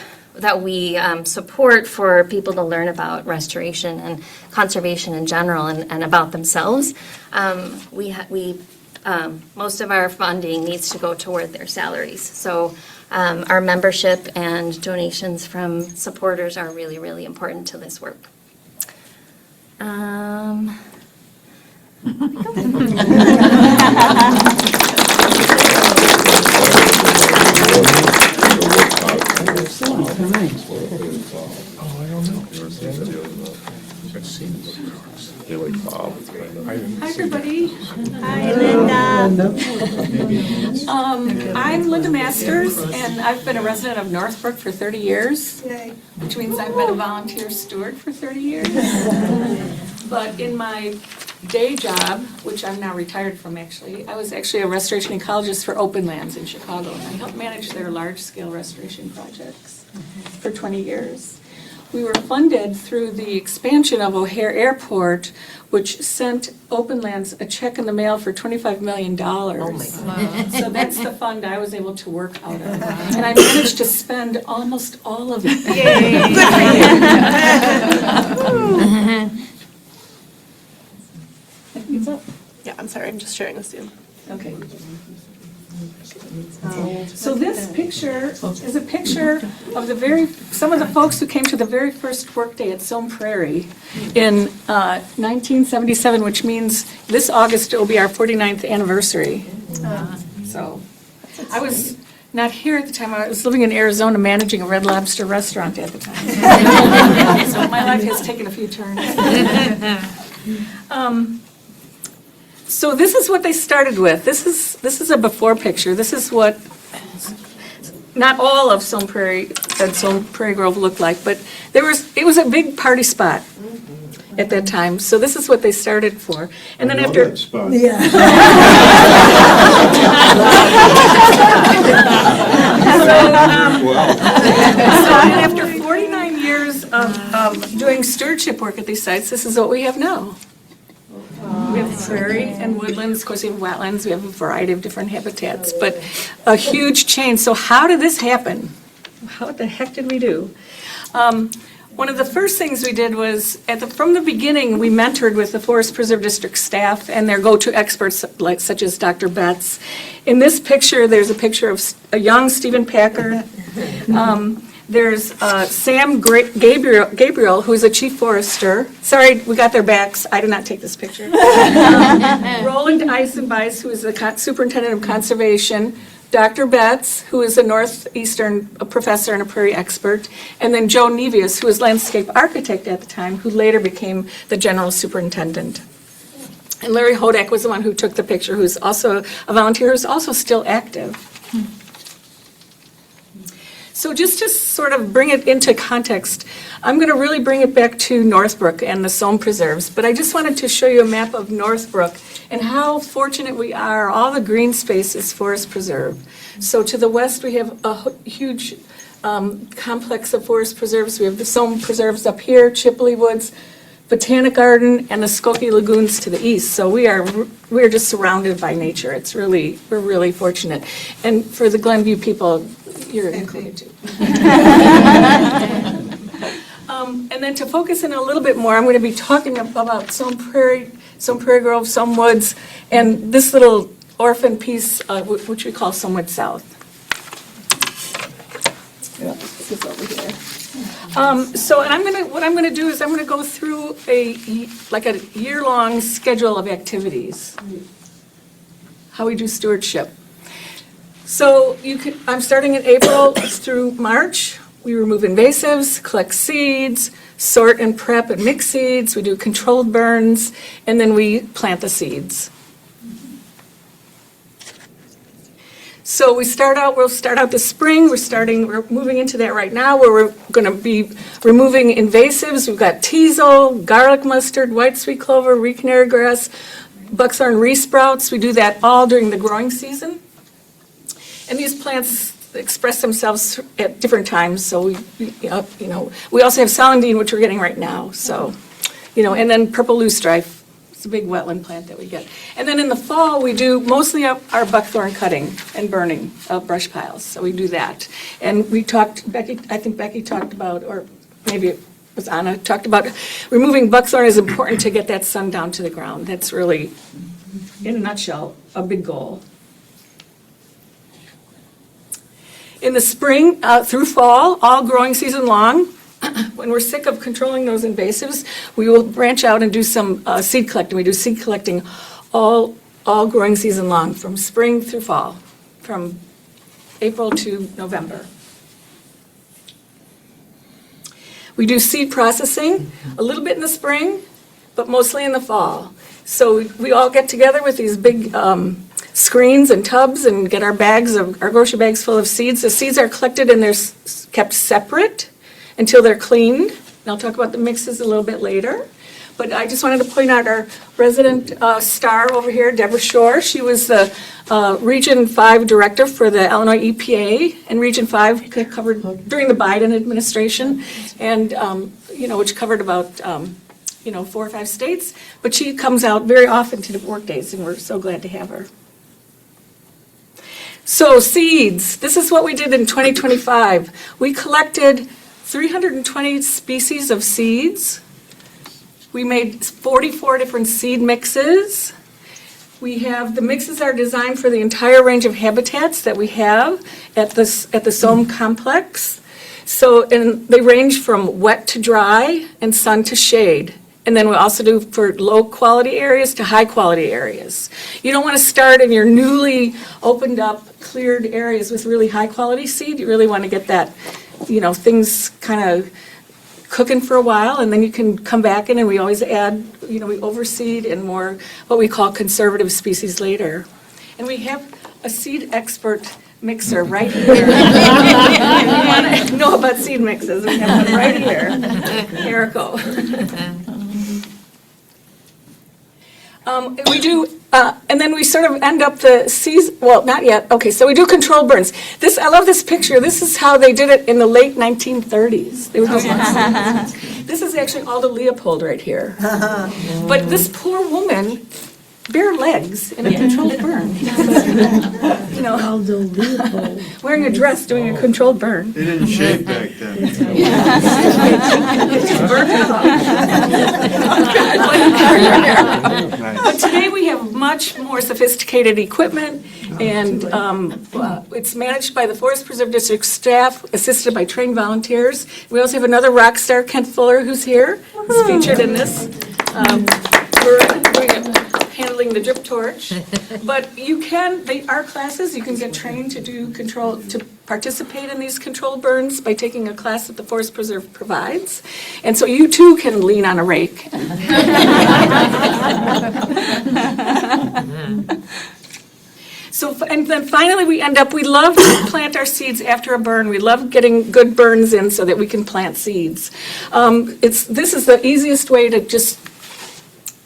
support for people to learn about restoration and conservation in general and about themselves, most of our funding needs to go toward their salaries. So our membership and donations from supporters are really, really important to this work. Hi, everybody. Hi, Linda. I'm Linda Masters, and I've been a resident of Northbrook for 30 years, which means I've been a volunteer steward for 30 years. But in my day job, which I'm now retired from actually, I was actually a restoration ecologist for Open Lands in Chicago, and I helped manage their large-scale restoration projects for 20 years. We were funded through the expansion of O'Hare Airport, which sent Open Lands a check in the mail for $25 million. Oh my God. So that's the fund I was able to work out of. And I managed to spend almost all of it. Yeah, I'm sorry, I'm just sharing with you. Okay. So this picture is a picture of some of the folks who came to the very first workday at Somme Prairie in 1977, which means this August it will be our 49th anniversary. So I was not here at the time. I was living in Arizona managing a Red Lobster restaurant at the time. So my life has taken a few turns. So this is what they started with. This is a before picture. This is what not all of Somme Prairie and Somme Prairie Grove looked like, but it was a big party spot at that time. So this is what they started for. And then after so after 49 years of doing stewardship work at these sites, this is what we have now. We have prairie and woodlands, of course we have wetlands, we have a variety of different habitats, but a huge change. So how did this happen? What the heck did we do? One of the first things we did was, from the beginning, we mentored with the Forest Preserve District staff and their go-to experts such as Dr. Betts. In this picture, there's a picture of a young Stephen Packard. There's Sam Gabriel, who's a chief forester. Sorry, we got their backs. I did not take this picture. Roland Eisenbeis, who is the superintendent of conservation. Dr. Betts, who is a northeastern professor and a prairie expert. And then Joe Nevius, who was landscape architect at the time, who later became the general superintendent. And Larry Hodak was the one who took the picture, who's also a volunteer, who's also still active. So just to sort of bring it into context, I'm going to really bring it back to Northbrook and the Somme Preserves, but I just wanted to show you a map of Northbrook and how fortunate we are. All the green space is Forest Preserve. So to the west, we have a huge complex of Forest Preserves. We have the Somme Preserves up here, Chipley Woods, Botanic Garden, and the Skokie Lagoons to the east. So we're just surrounded by nature. We're really fortunate. And for the Glenview people, you're included too. And then to focus in a little bit more, I'm going to be talking about Somme Prairie Grove, Somme Woods, and this little orphan piece, which we call Somme Woods South. Yeah, this is over here. So what I'm going to do is I'm going to go through a year-long schedule of activities, how we do stewardship. So I'm starting in April through March. We remove invasives, collect seeds, sort and prep and mix seeds, we do controlled burns, and then we plant the seeds. So we'll start out this spring, we're moving into that right now, where we're going to be removing invasives. We've got teasel, garlic mustard, white sweet clover, canary grass, buckthorn resprouts. We do that all during the growing season. And these plants express themselves at different times, so we also have celandine, which we're getting right now, so, and then purple loosestrife. It's a big wetland plant that we get. And then in the fall, we do mostly our buckthorn cutting and burning of brush piles, so we do that. And I think Becky talked about, or maybe it was Anna, talked about removing buckthorn is important to get that sun down to the ground. That's really, in a nutshell, a big goal. In the spring through fall, all growing season long, when we're sick of controlling those invasives, we will branch out and do some seed collecting. We do seed collecting all growing season long, from spring through fall, from April to November. We do seed processing a little bit in the spring, but mostly in the fall. So we all get together with these big screens and tubs and get our grocery bags full of seeds. The seeds are collected and they're kept separate until they're cleaned. And I'll talk about the mixes a little bit later. But I just wanted to point out our resident star over here, Deborah Shore. She was the Region 5 director for the Illinois EPA, and Region 5 covered during the Biden administration, and which covered about 4 or 5 states. But she comes out very often to the work days, and we're so glad to have her. So seeds, this is what we did in 2025. We collected 320 species of seeds. We made 44 different seed mixes. The mixes are designed for the entire range of habitats that we have at the SOM complex. And they range from wet to dry and sun to shade. And then we also do for low quality areas to high quality areas. You don't want to start in your newly opened up, cleared areas with really high quality seed. You really want to get that, things kind of cooking for a while, and then you can come back in, and we always add, we overseed and more what we call conservative species later. And we have a seed expert mixer right here. If you want to know about seed mixes, we have one right here, Erico. We do, and then we sort of end up the season, well, not yet. Okay, so we do controlled burns. I love this picture. This is how they did it in the late 1930s. They were doing This is actually Alda Leopold right here. But this poor woman, bare legs in a controlled burn. Alda Leopold. Wearing a dress, doing a controlled burn. They didn't shave back then. But today we have much more sophisticated equipment, and it's managed by the Forest Preserve District staff, assisted by trained volunteers. We also have another rock star, Kent Fuller, who's here. He's featured in this. We're handling the drip torch. But our classes, you can get trained to participate in these controlled burns by taking a class that the Forest Preserve provides. And so you too can lean on a rake. And then finally we love to plant our seeds after a burn. We love getting good burns in so that we can plant seeds. This is the easiest way to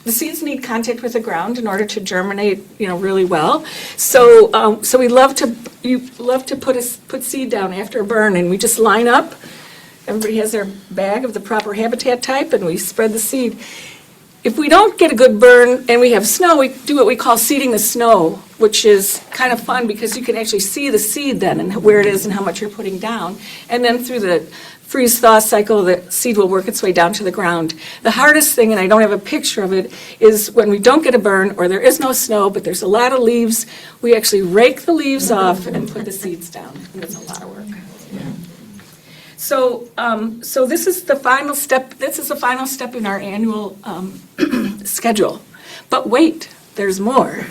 the seeds need contact with the ground in order to germinate, really well. So we love to put seed down after a burn, and we just line up. Everybody has their bag of the proper habitat type, and we spread the seed. If we don't get a good burn and we have snow, we do what we call seeding the snow, which is kind of fun because you can actually see the seed then and where it is and how much you're putting down. And then through the freeze-thaw cycle, the seed will work its way down to the ground. The hardest thing, and I don't have a picture of it, is when we don't get a burn or there is no snow, but there's a lot of leaves, we actually rake the leaves off and put the seeds down. And it's a lot of work. So this is the final step. This is the final step in our annual schedule. But wait, there's more.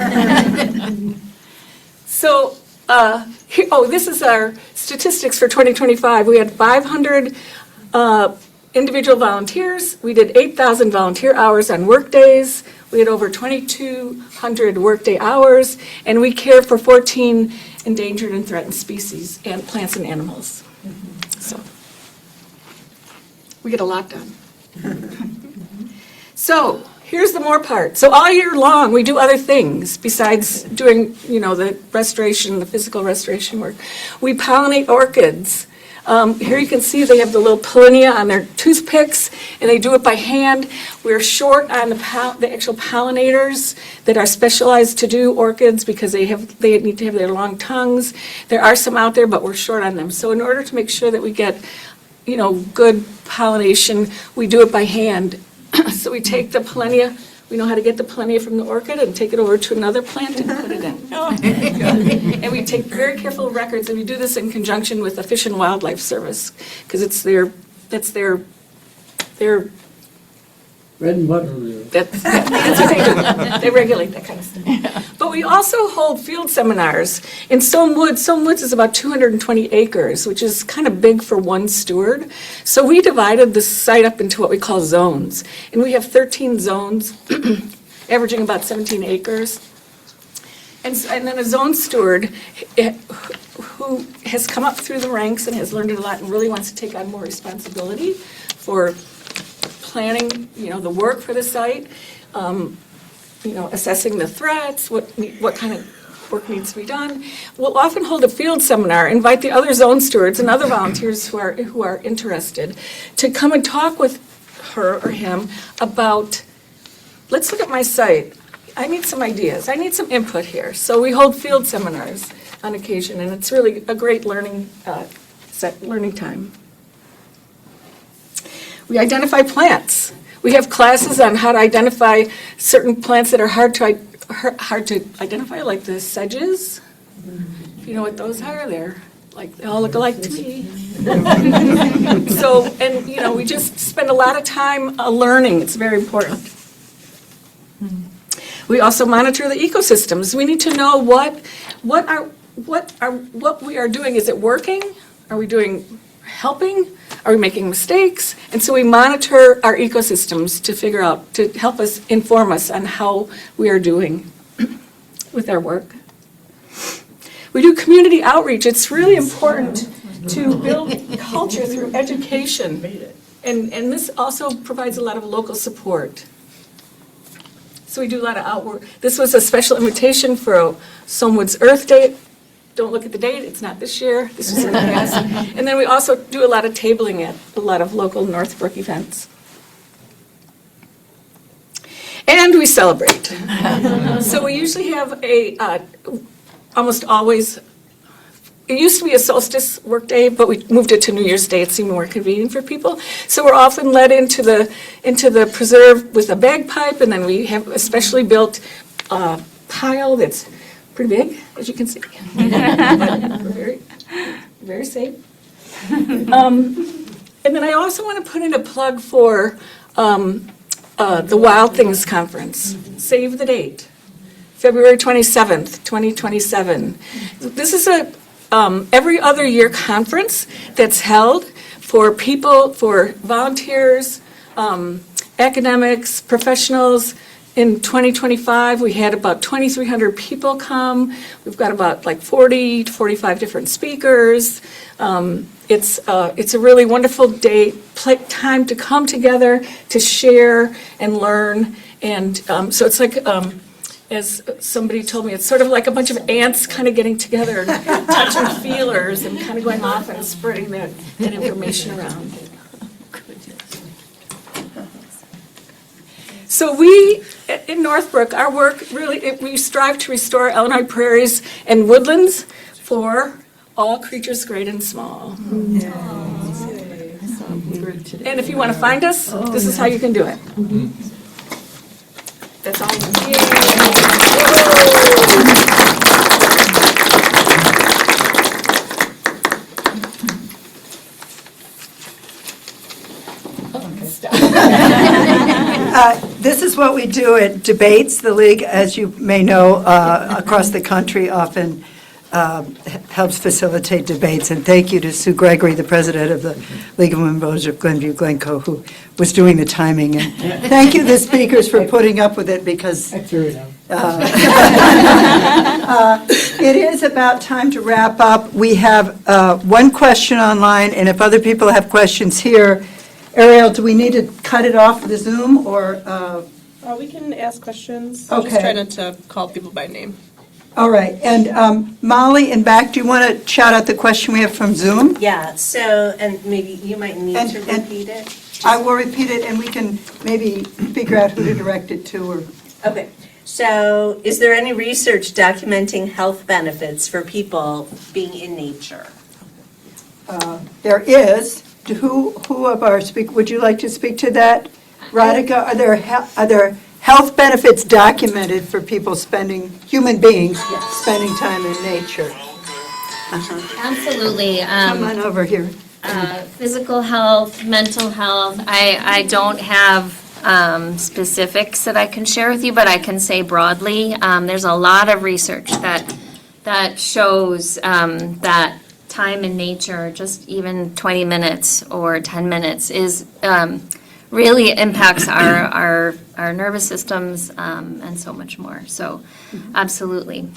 So This is our statistics for 2025. We had 500 individual volunteers. We did 8,000 volunteer hours on work days. We had over 2,200 workday hours, and we care for 14 endangered and threatened species and plants and animals. So we get a lot done. So here's the more part. So all year long, we do other things besides doing, the restoration, the physical restoration work. We pollinate orchids. Here you can see they have the little pollinia on their toothpicks, and they do it by hand. We're short on the actual pollinators that are specialized to do orchids because they need to have their long tongues. There are some out there, but we're short on them. So in order to make sure that we get, good pollination, we do it by hand. So we take the pollinia, we know how to get the pollinia from the orchid and take it over to another plant and put it in. And we take very careful records, and we do this in conjunction with the Fish and Wildlife Service, because that's their Bread and butter. that's what they do. They regulate that kind of stuff. But we also hold field seminars in Soame Woods. Soame Woods is about 220 acres, which is kind of big for one steward. So we divided the site up into what we call zones. And we have 13 zones, averaging about 17 acres. And then a zone steward who has come up through the ranks and has learned a lot and really wants to take on more responsibility for planning, the work for the site, assessing the threats, what kind of work needs to be done. We'll often hold a field seminar, invite the other zone stewards and other volunteers who are interested to come and talk with her or him about, let's look at my site. I need some ideas. I need some input here. So we hold field seminars on occasion, and it's really a great learning time. We identify plants. We have classes on how to identify certain plants that are hard to identify, like the sedges. If you know what those are, they all look alike to me. So, and we just spend a lot of time learning. It's very important. We also monitor the ecosystems. We need to know what we are doing. Is it working? Are we helping? Are we making mistakes? And so we monitor our ecosystems to help us inform us on how we are doing with our work. We do community outreach. It's really important to build culture through education. And this also provides a lot of local support. So we do a lot of outwork. This was a special invitation for Soame Woods Earth Day. Don't look at the date, it's not this year, this was in the past. And then we also do a lot of tabling at a lot of local Northbrook events. And we celebrate. So we usually have almost always, it used to be a solstice workday, but we moved it to New Year's Day. It seemed more convenient for people. So we're often led into the preserve with a bagpipe, and then we have a specially built pile that's pretty big, as you can see. But we're very, very safe. And then I also want to put in a plug for the Wild Things Conference. Save the date, February 27th, 2027. This is a every other year conference that's held for people, for volunteers, academics, professionals. In 2025, we had about 2,300 people come. We've got about 40 to 45 different speakers. It's a really wonderful day, time to come together, to share and learn. And so it's like, as somebody told me, it's sort of like a bunch of ants kind of getting together and touching feelers and kind of going off and spreading that information around. So we, in Northbrook, our work really, we strive to restore Illinois prairies and woodlands for all creatures great and small. And if you want to find us, this is how you can do it. That's all. This is what we do at debates. The League, as you may know, across the country often helps facilitate debates. And thank you to Sue Gregory, the president of the League of Women Voters of Glenview Glencoe, who was doing the timing. And thank you, the speakers, for putting up with it, because it is about time to wrap up. We have one question online, and if other people have questions here, Ariel, do we need to cut it off the Zoom, or? We can ask questions. Okay. Just try not to call people by name. All right, and Molly and Back, do you want to shout out the question we have from Zoom? Yeah, so, and maybe you might need to And- repeat it. I will repeat it, and we can maybe figure out who to direct it to, or, Okay, so is there any research documenting health benefits for people being in nature? there is. Who of our would you like to speak to that? Radhika, are there health benefits documented for people human beings spending time in nature? Absolutely. Come on over here. Physical health, mental health. I don't have specifics that I can share with you, but I can say broadly, there's a lot of research that shows that time in nature, just even 20 minutes or 10 minutes, is really impacts our nervous systems and so much more. So, absolutely.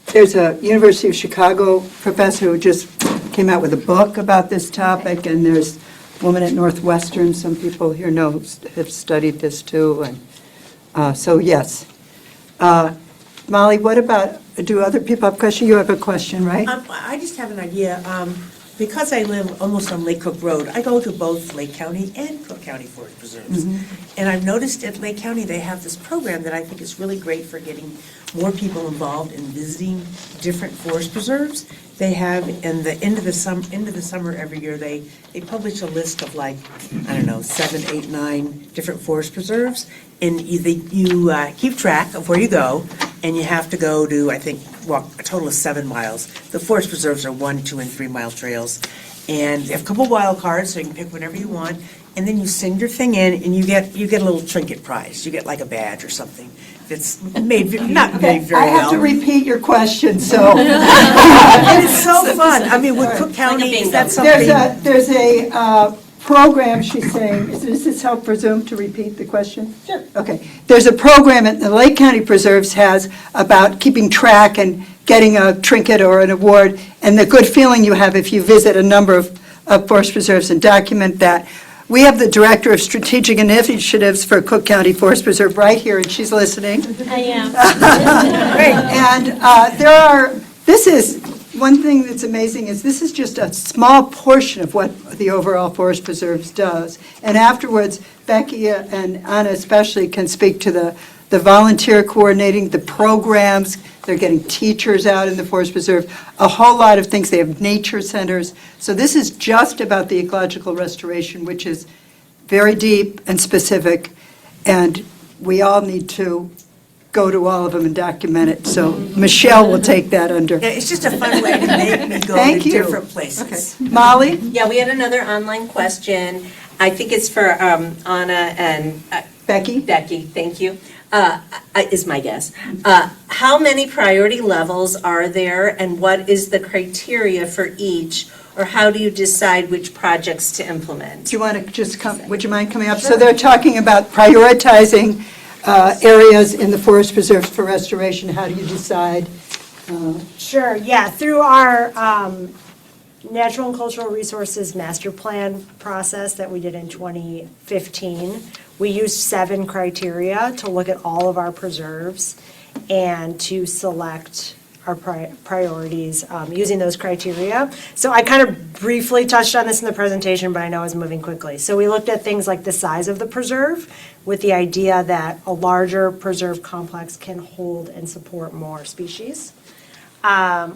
There's a University of Chicago professor who just came out with a book about this topic, and there's a woman at Northwestern, some people here have studied this too, and so yes. Molly, what about, do other people have questions? You have a question, right? I just have an idea. Because I live almost on Lake Cook Road, I go to both Lake County and Cook County Forest Preserves. And I've noticed at Lake County, they have this program that I think is really great for getting more people involved in visiting different forest preserves. They have, in the end of the summer every year, they publish a list of 7, 8, 9 different forest preserves. And you keep track of where you go, and you have to go to, I think, walk a total of 7 miles. The forest preserves are 1, 2, and 3 mile trails. And they have a couple wild cards, so you can pick whatever you want. And then you send your thing in, and you get a little trinket prize. You get like a badge or something that's not made very well. I have to repeat your question, so. And it's so fun. I mean, with Cook County, is that something? There's a program, she's saying, does this help for Zoom to repeat the question? Sure. Okay. There's a program that the Lake County Preserves has about keeping track and getting a trinket or an award, and the good feeling you have if you visit a number of forest preserves and document that. We have the Director of Strategic Initiatives for Cook County Forest Preserve right here, and she's listening. I am. Great. And this is, one thing that's amazing is this is just a small portion of what the overall Forest Preserves does. And afterwards, Becky and Anna especially can speak to the volunteer coordinating, the programs. They're getting teachers out in the Forest Preserve, a whole lot of things. They have nature centers. So this is just about the ecological restoration, which is very deep and specific. And we all need to go to all of them and document it. So Michelle will take that under. Yeah, it's just a fun way to make me go Thank to you. different places. Okay. Molly? Yeah, we had another online question. I think it's for Anna and Becky? Becky, thank you. Is my guess. How many priority levels are there, and what is the criteria for each, or how do you decide which projects to implement? Do you want to just come, would you mind coming up? So they're talking about prioritizing areas in the forest preserves for restoration. How do you decide? Sure, yeah, through our Natural and Cultural Resources Master Plan process that we did in 2015, we used 7 criteria to look at all of our preserves and to select our priorities using those criteria. So I kind of briefly touched on this in the presentation, but I know I was moving quickly. So we looked at things like the size of the preserve with the idea that a larger preserve complex can hold and support more species.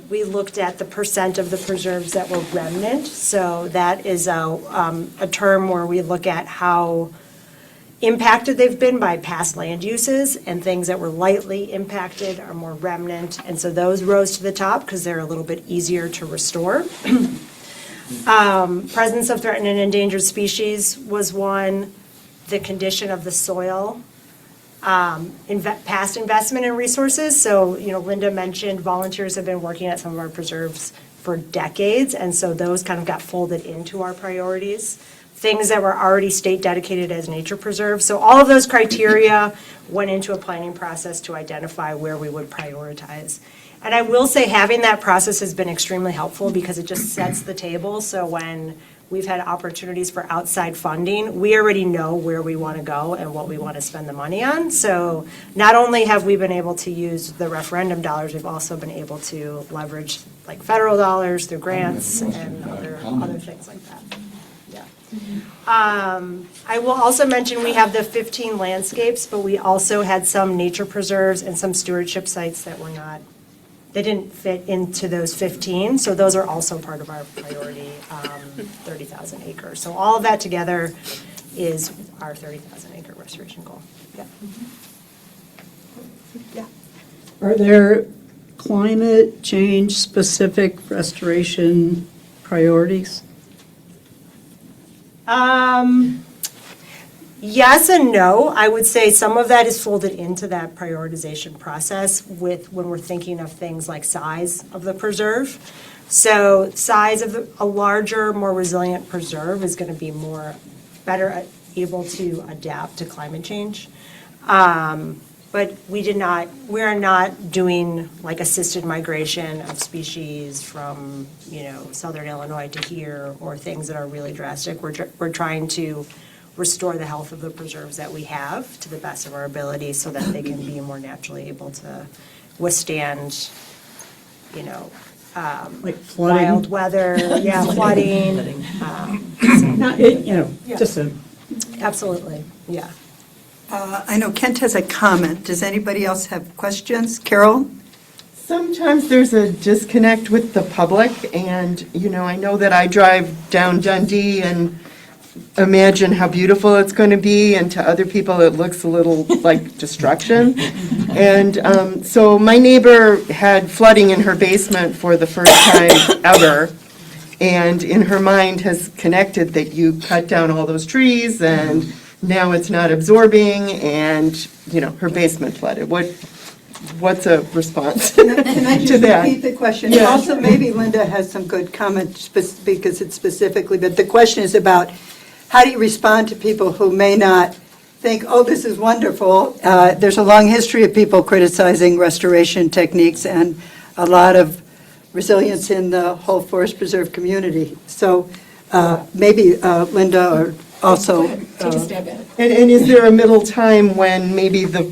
We looked at the percent of the preserves that were remnant. So that is a term where we look at how impacted they've been by past land uses, and things that were lightly impacted are more remnant. And so those rose to the top because they're a little bit easier to restore. Presence of threatened and endangered species was one. The condition of the soil past investment in resources. So, Linda mentioned volunteers have been working at some of our preserves for decades, and so those kind of got folded into our priorities. Things that were already state dedicated as nature preserves. So all of those criteria went into a planning process to identify where we would prioritize. And I will say having that process has been extremely helpful because it just sets the table. So when we've had opportunities for outside funding, we already know where we want to go and what we want to spend the money on. So not only have we been able to use the referendum dollars, we've also been able to leverage like federal dollars through grants and other things like that. Yeah. I will also mention we have the 15 landscapes, but we also had some nature preserves and some stewardship sites that were not, they didn't fit into those 15, so those are also part of our priority 30,000 acres. So all of that together is our 30,000 acre restoration goal. Yeah. Yeah. Are there climate change specific restoration priorities? Yes and no. I would say some of that is folded into that prioritization process when we're thinking of things like size of the preserve. So size of a larger, more resilient preserve is going to be better able to adapt to climate change. But we are not doing like assisted migration of species from, southern Illinois to here or things that are really drastic. We're trying to restore the health of the preserves that we have to the best of our ability so that they can be more naturally able to withstand, Like flooding? wild weather, flooding. Absolutely, yeah. I know Kent has a comment. Does anybody else have questions? Carol? Sometimes there's a disconnect with the public, and, I know that I drive down Dundee and imagine how beautiful it's going to be, and to other people it looks a little like destruction. And so my neighbor had flooding in her basement for the first time ever, and in her mind has connected that you cut down all those trees and now it's not absorbing, and, her basement flooded. What's a response Can I to just that? repeat the question? Yeah. Also, maybe Linda has some good comments because it's specifically, but the question is about how do you respond to people who may not think, oh, this is wonderful. There's a long history of people criticizing restoration techniques and a lot of resilience in the whole forest preserve community. So maybe Linda or also. Take a stab at it. And is there a middle time when maybe the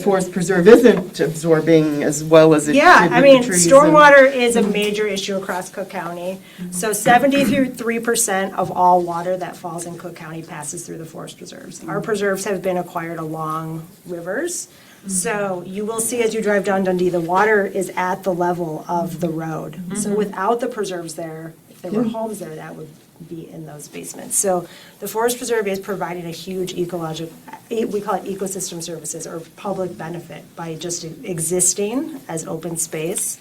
forest preserve isn't absorbing as well as it Yeah, should I with mean, the trees? stormwater is a major issue across Cook County. So 73% of all water that falls in Cook County passes through the forest preserves. Our preserves have been acquired along rivers. So you will see as you drive down Dundee, the water is at the level of the road. So without the preserves there, if there were homes there, that would be in those basements. So the forest preserve is providing a huge ecological, we call it ecosystem services or public benefit by just existing as open space.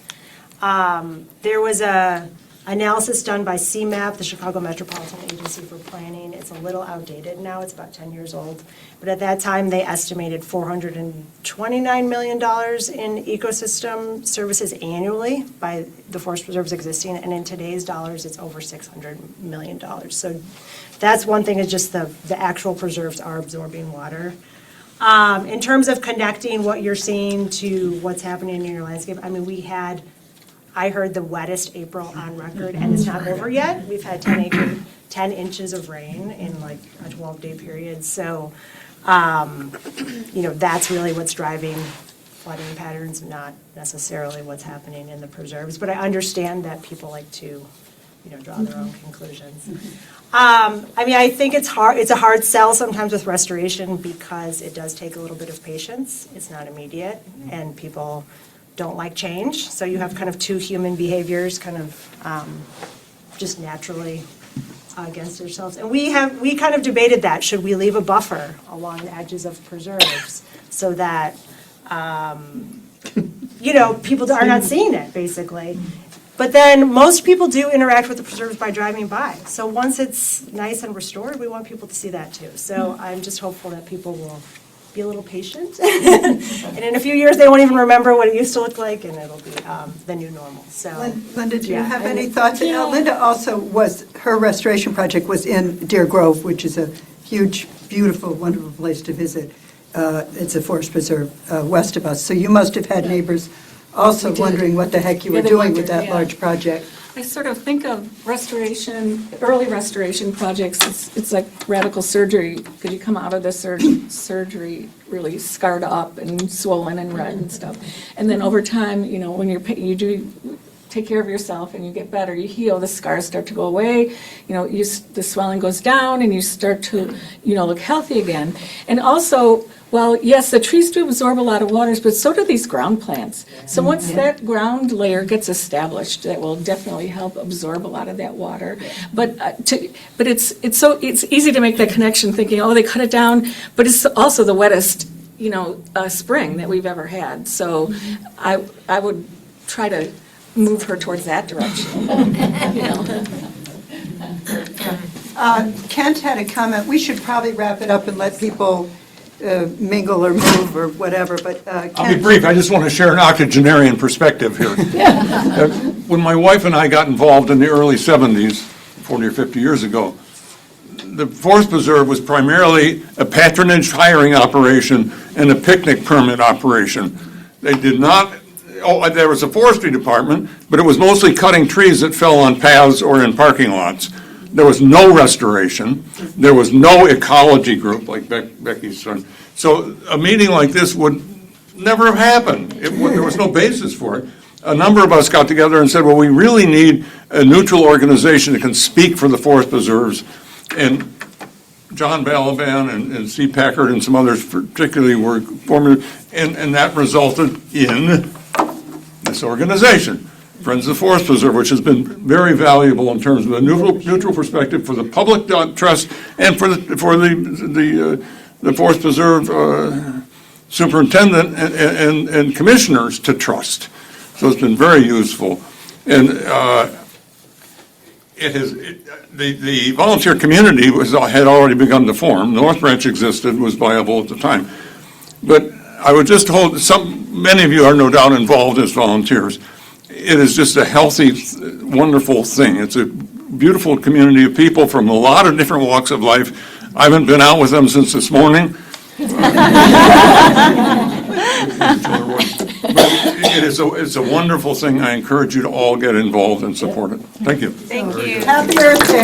There was a analysis done by CMAP, the Chicago Metropolitan Agency for Planning. It's a little outdated now, it's about 10 years old. But at that time, they estimated $429 million in ecosystem services annually by the forest preserves existing, and in today's dollars, it's over $600 million. So that's one thing, is just the actual preserves are absorbing water. In terms of connecting what you're seeing to what's happening in your landscape, I mean, I heard the wettest April on record, and it's not over yet. We've had 10 inches of rain in like a 12-day period. So, that's really what's driving flooding patterns, not necessarily what's happening in the preserves. But I understand that people like to, draw their own conclusions. I mean, I think it's a hard sell sometimes with restoration because it does take a little bit of patience. It's not immediate, and people don't like change. So you have kind of two human behaviors kind of just naturally against ourselves. And we kind of debated that. Should we leave a buffer along the edges of preserves so that, people are not seeing it, basically. But then most people do interact with the preserves by driving by. So once it's nice and restored, we want people to see that too. So I'm just hopeful that people will be a little patient. And in a few years, they won't even remember what it used to look like, and it'll be the new normal, so. Linda, do you Yeah, have and any it- thoughts? Linda also her restoration project was in Deer Grove, which is a huge, beautiful, wonderful place to visit. It's a forest preserve west of us, so you must have had neighbors also wondering what the heck you were Yeah, they doing with wondered, that yeah. large project. I sort of think of restoration, early restoration projects, it's like radical surgery, because you come out of the surgery really scarred up and swollen and red and stuff. And then over time, you know, when you do take care of yourself and you get better, you heal, the scars start to go away, you know, the swelling goes down and you start to, you know, look healthy again. And also, well, yes, the trees do absorb a lot of waters, but so do these ground plants. So once that ground layer gets established, that will definitely help absorb a lot of that water. But it's easy to make that connection, thinking, oh, they cut it down, but it's also the wettest, you know, spring that we've ever had. So I would try to move her towards that direction. You know. Kent had a comment. We should probably wrap it up and let people mingle or move or whatever, but I'll be Kent, brief. I just want to share an octogenarian perspective here. When my wife and I got involved in the early 70s, 40 or 50 years ago, the Forest Preserve was primarily a patronage hiring operation and a picnic permit operation. They did not, there was a forestry department, but it was mostly cutting trees that fell on paths or in parking lots. There was no restoration. There was no ecology group like Becky's son. So a meeting like this would never have happened. There was no basis for it. A number of us got together and said, well, we really need a neutral organization that can speak for the forest preserves. And John Balaban and C. Packard and some others particularly were formed, and that resulted in this organization, Friends of the Forest Preserve, which has been very valuable in terms of a neutral perspective for the public trust and for the Forest Preserve superintendent and commissioners to trust. So it's been very useful. And the volunteer community had already begun to form. North Branch existed, was viable at the time. But I would just many of you are no doubt involved as volunteers. It is just a healthy, wonderful thing. It's a beautiful community of people from a lot of different walks of life. I haven't been out with them since this morning. It's a wonderful thing. I encourage you to all get involved and support it. Thank you. Thank you. Happy Earth Day.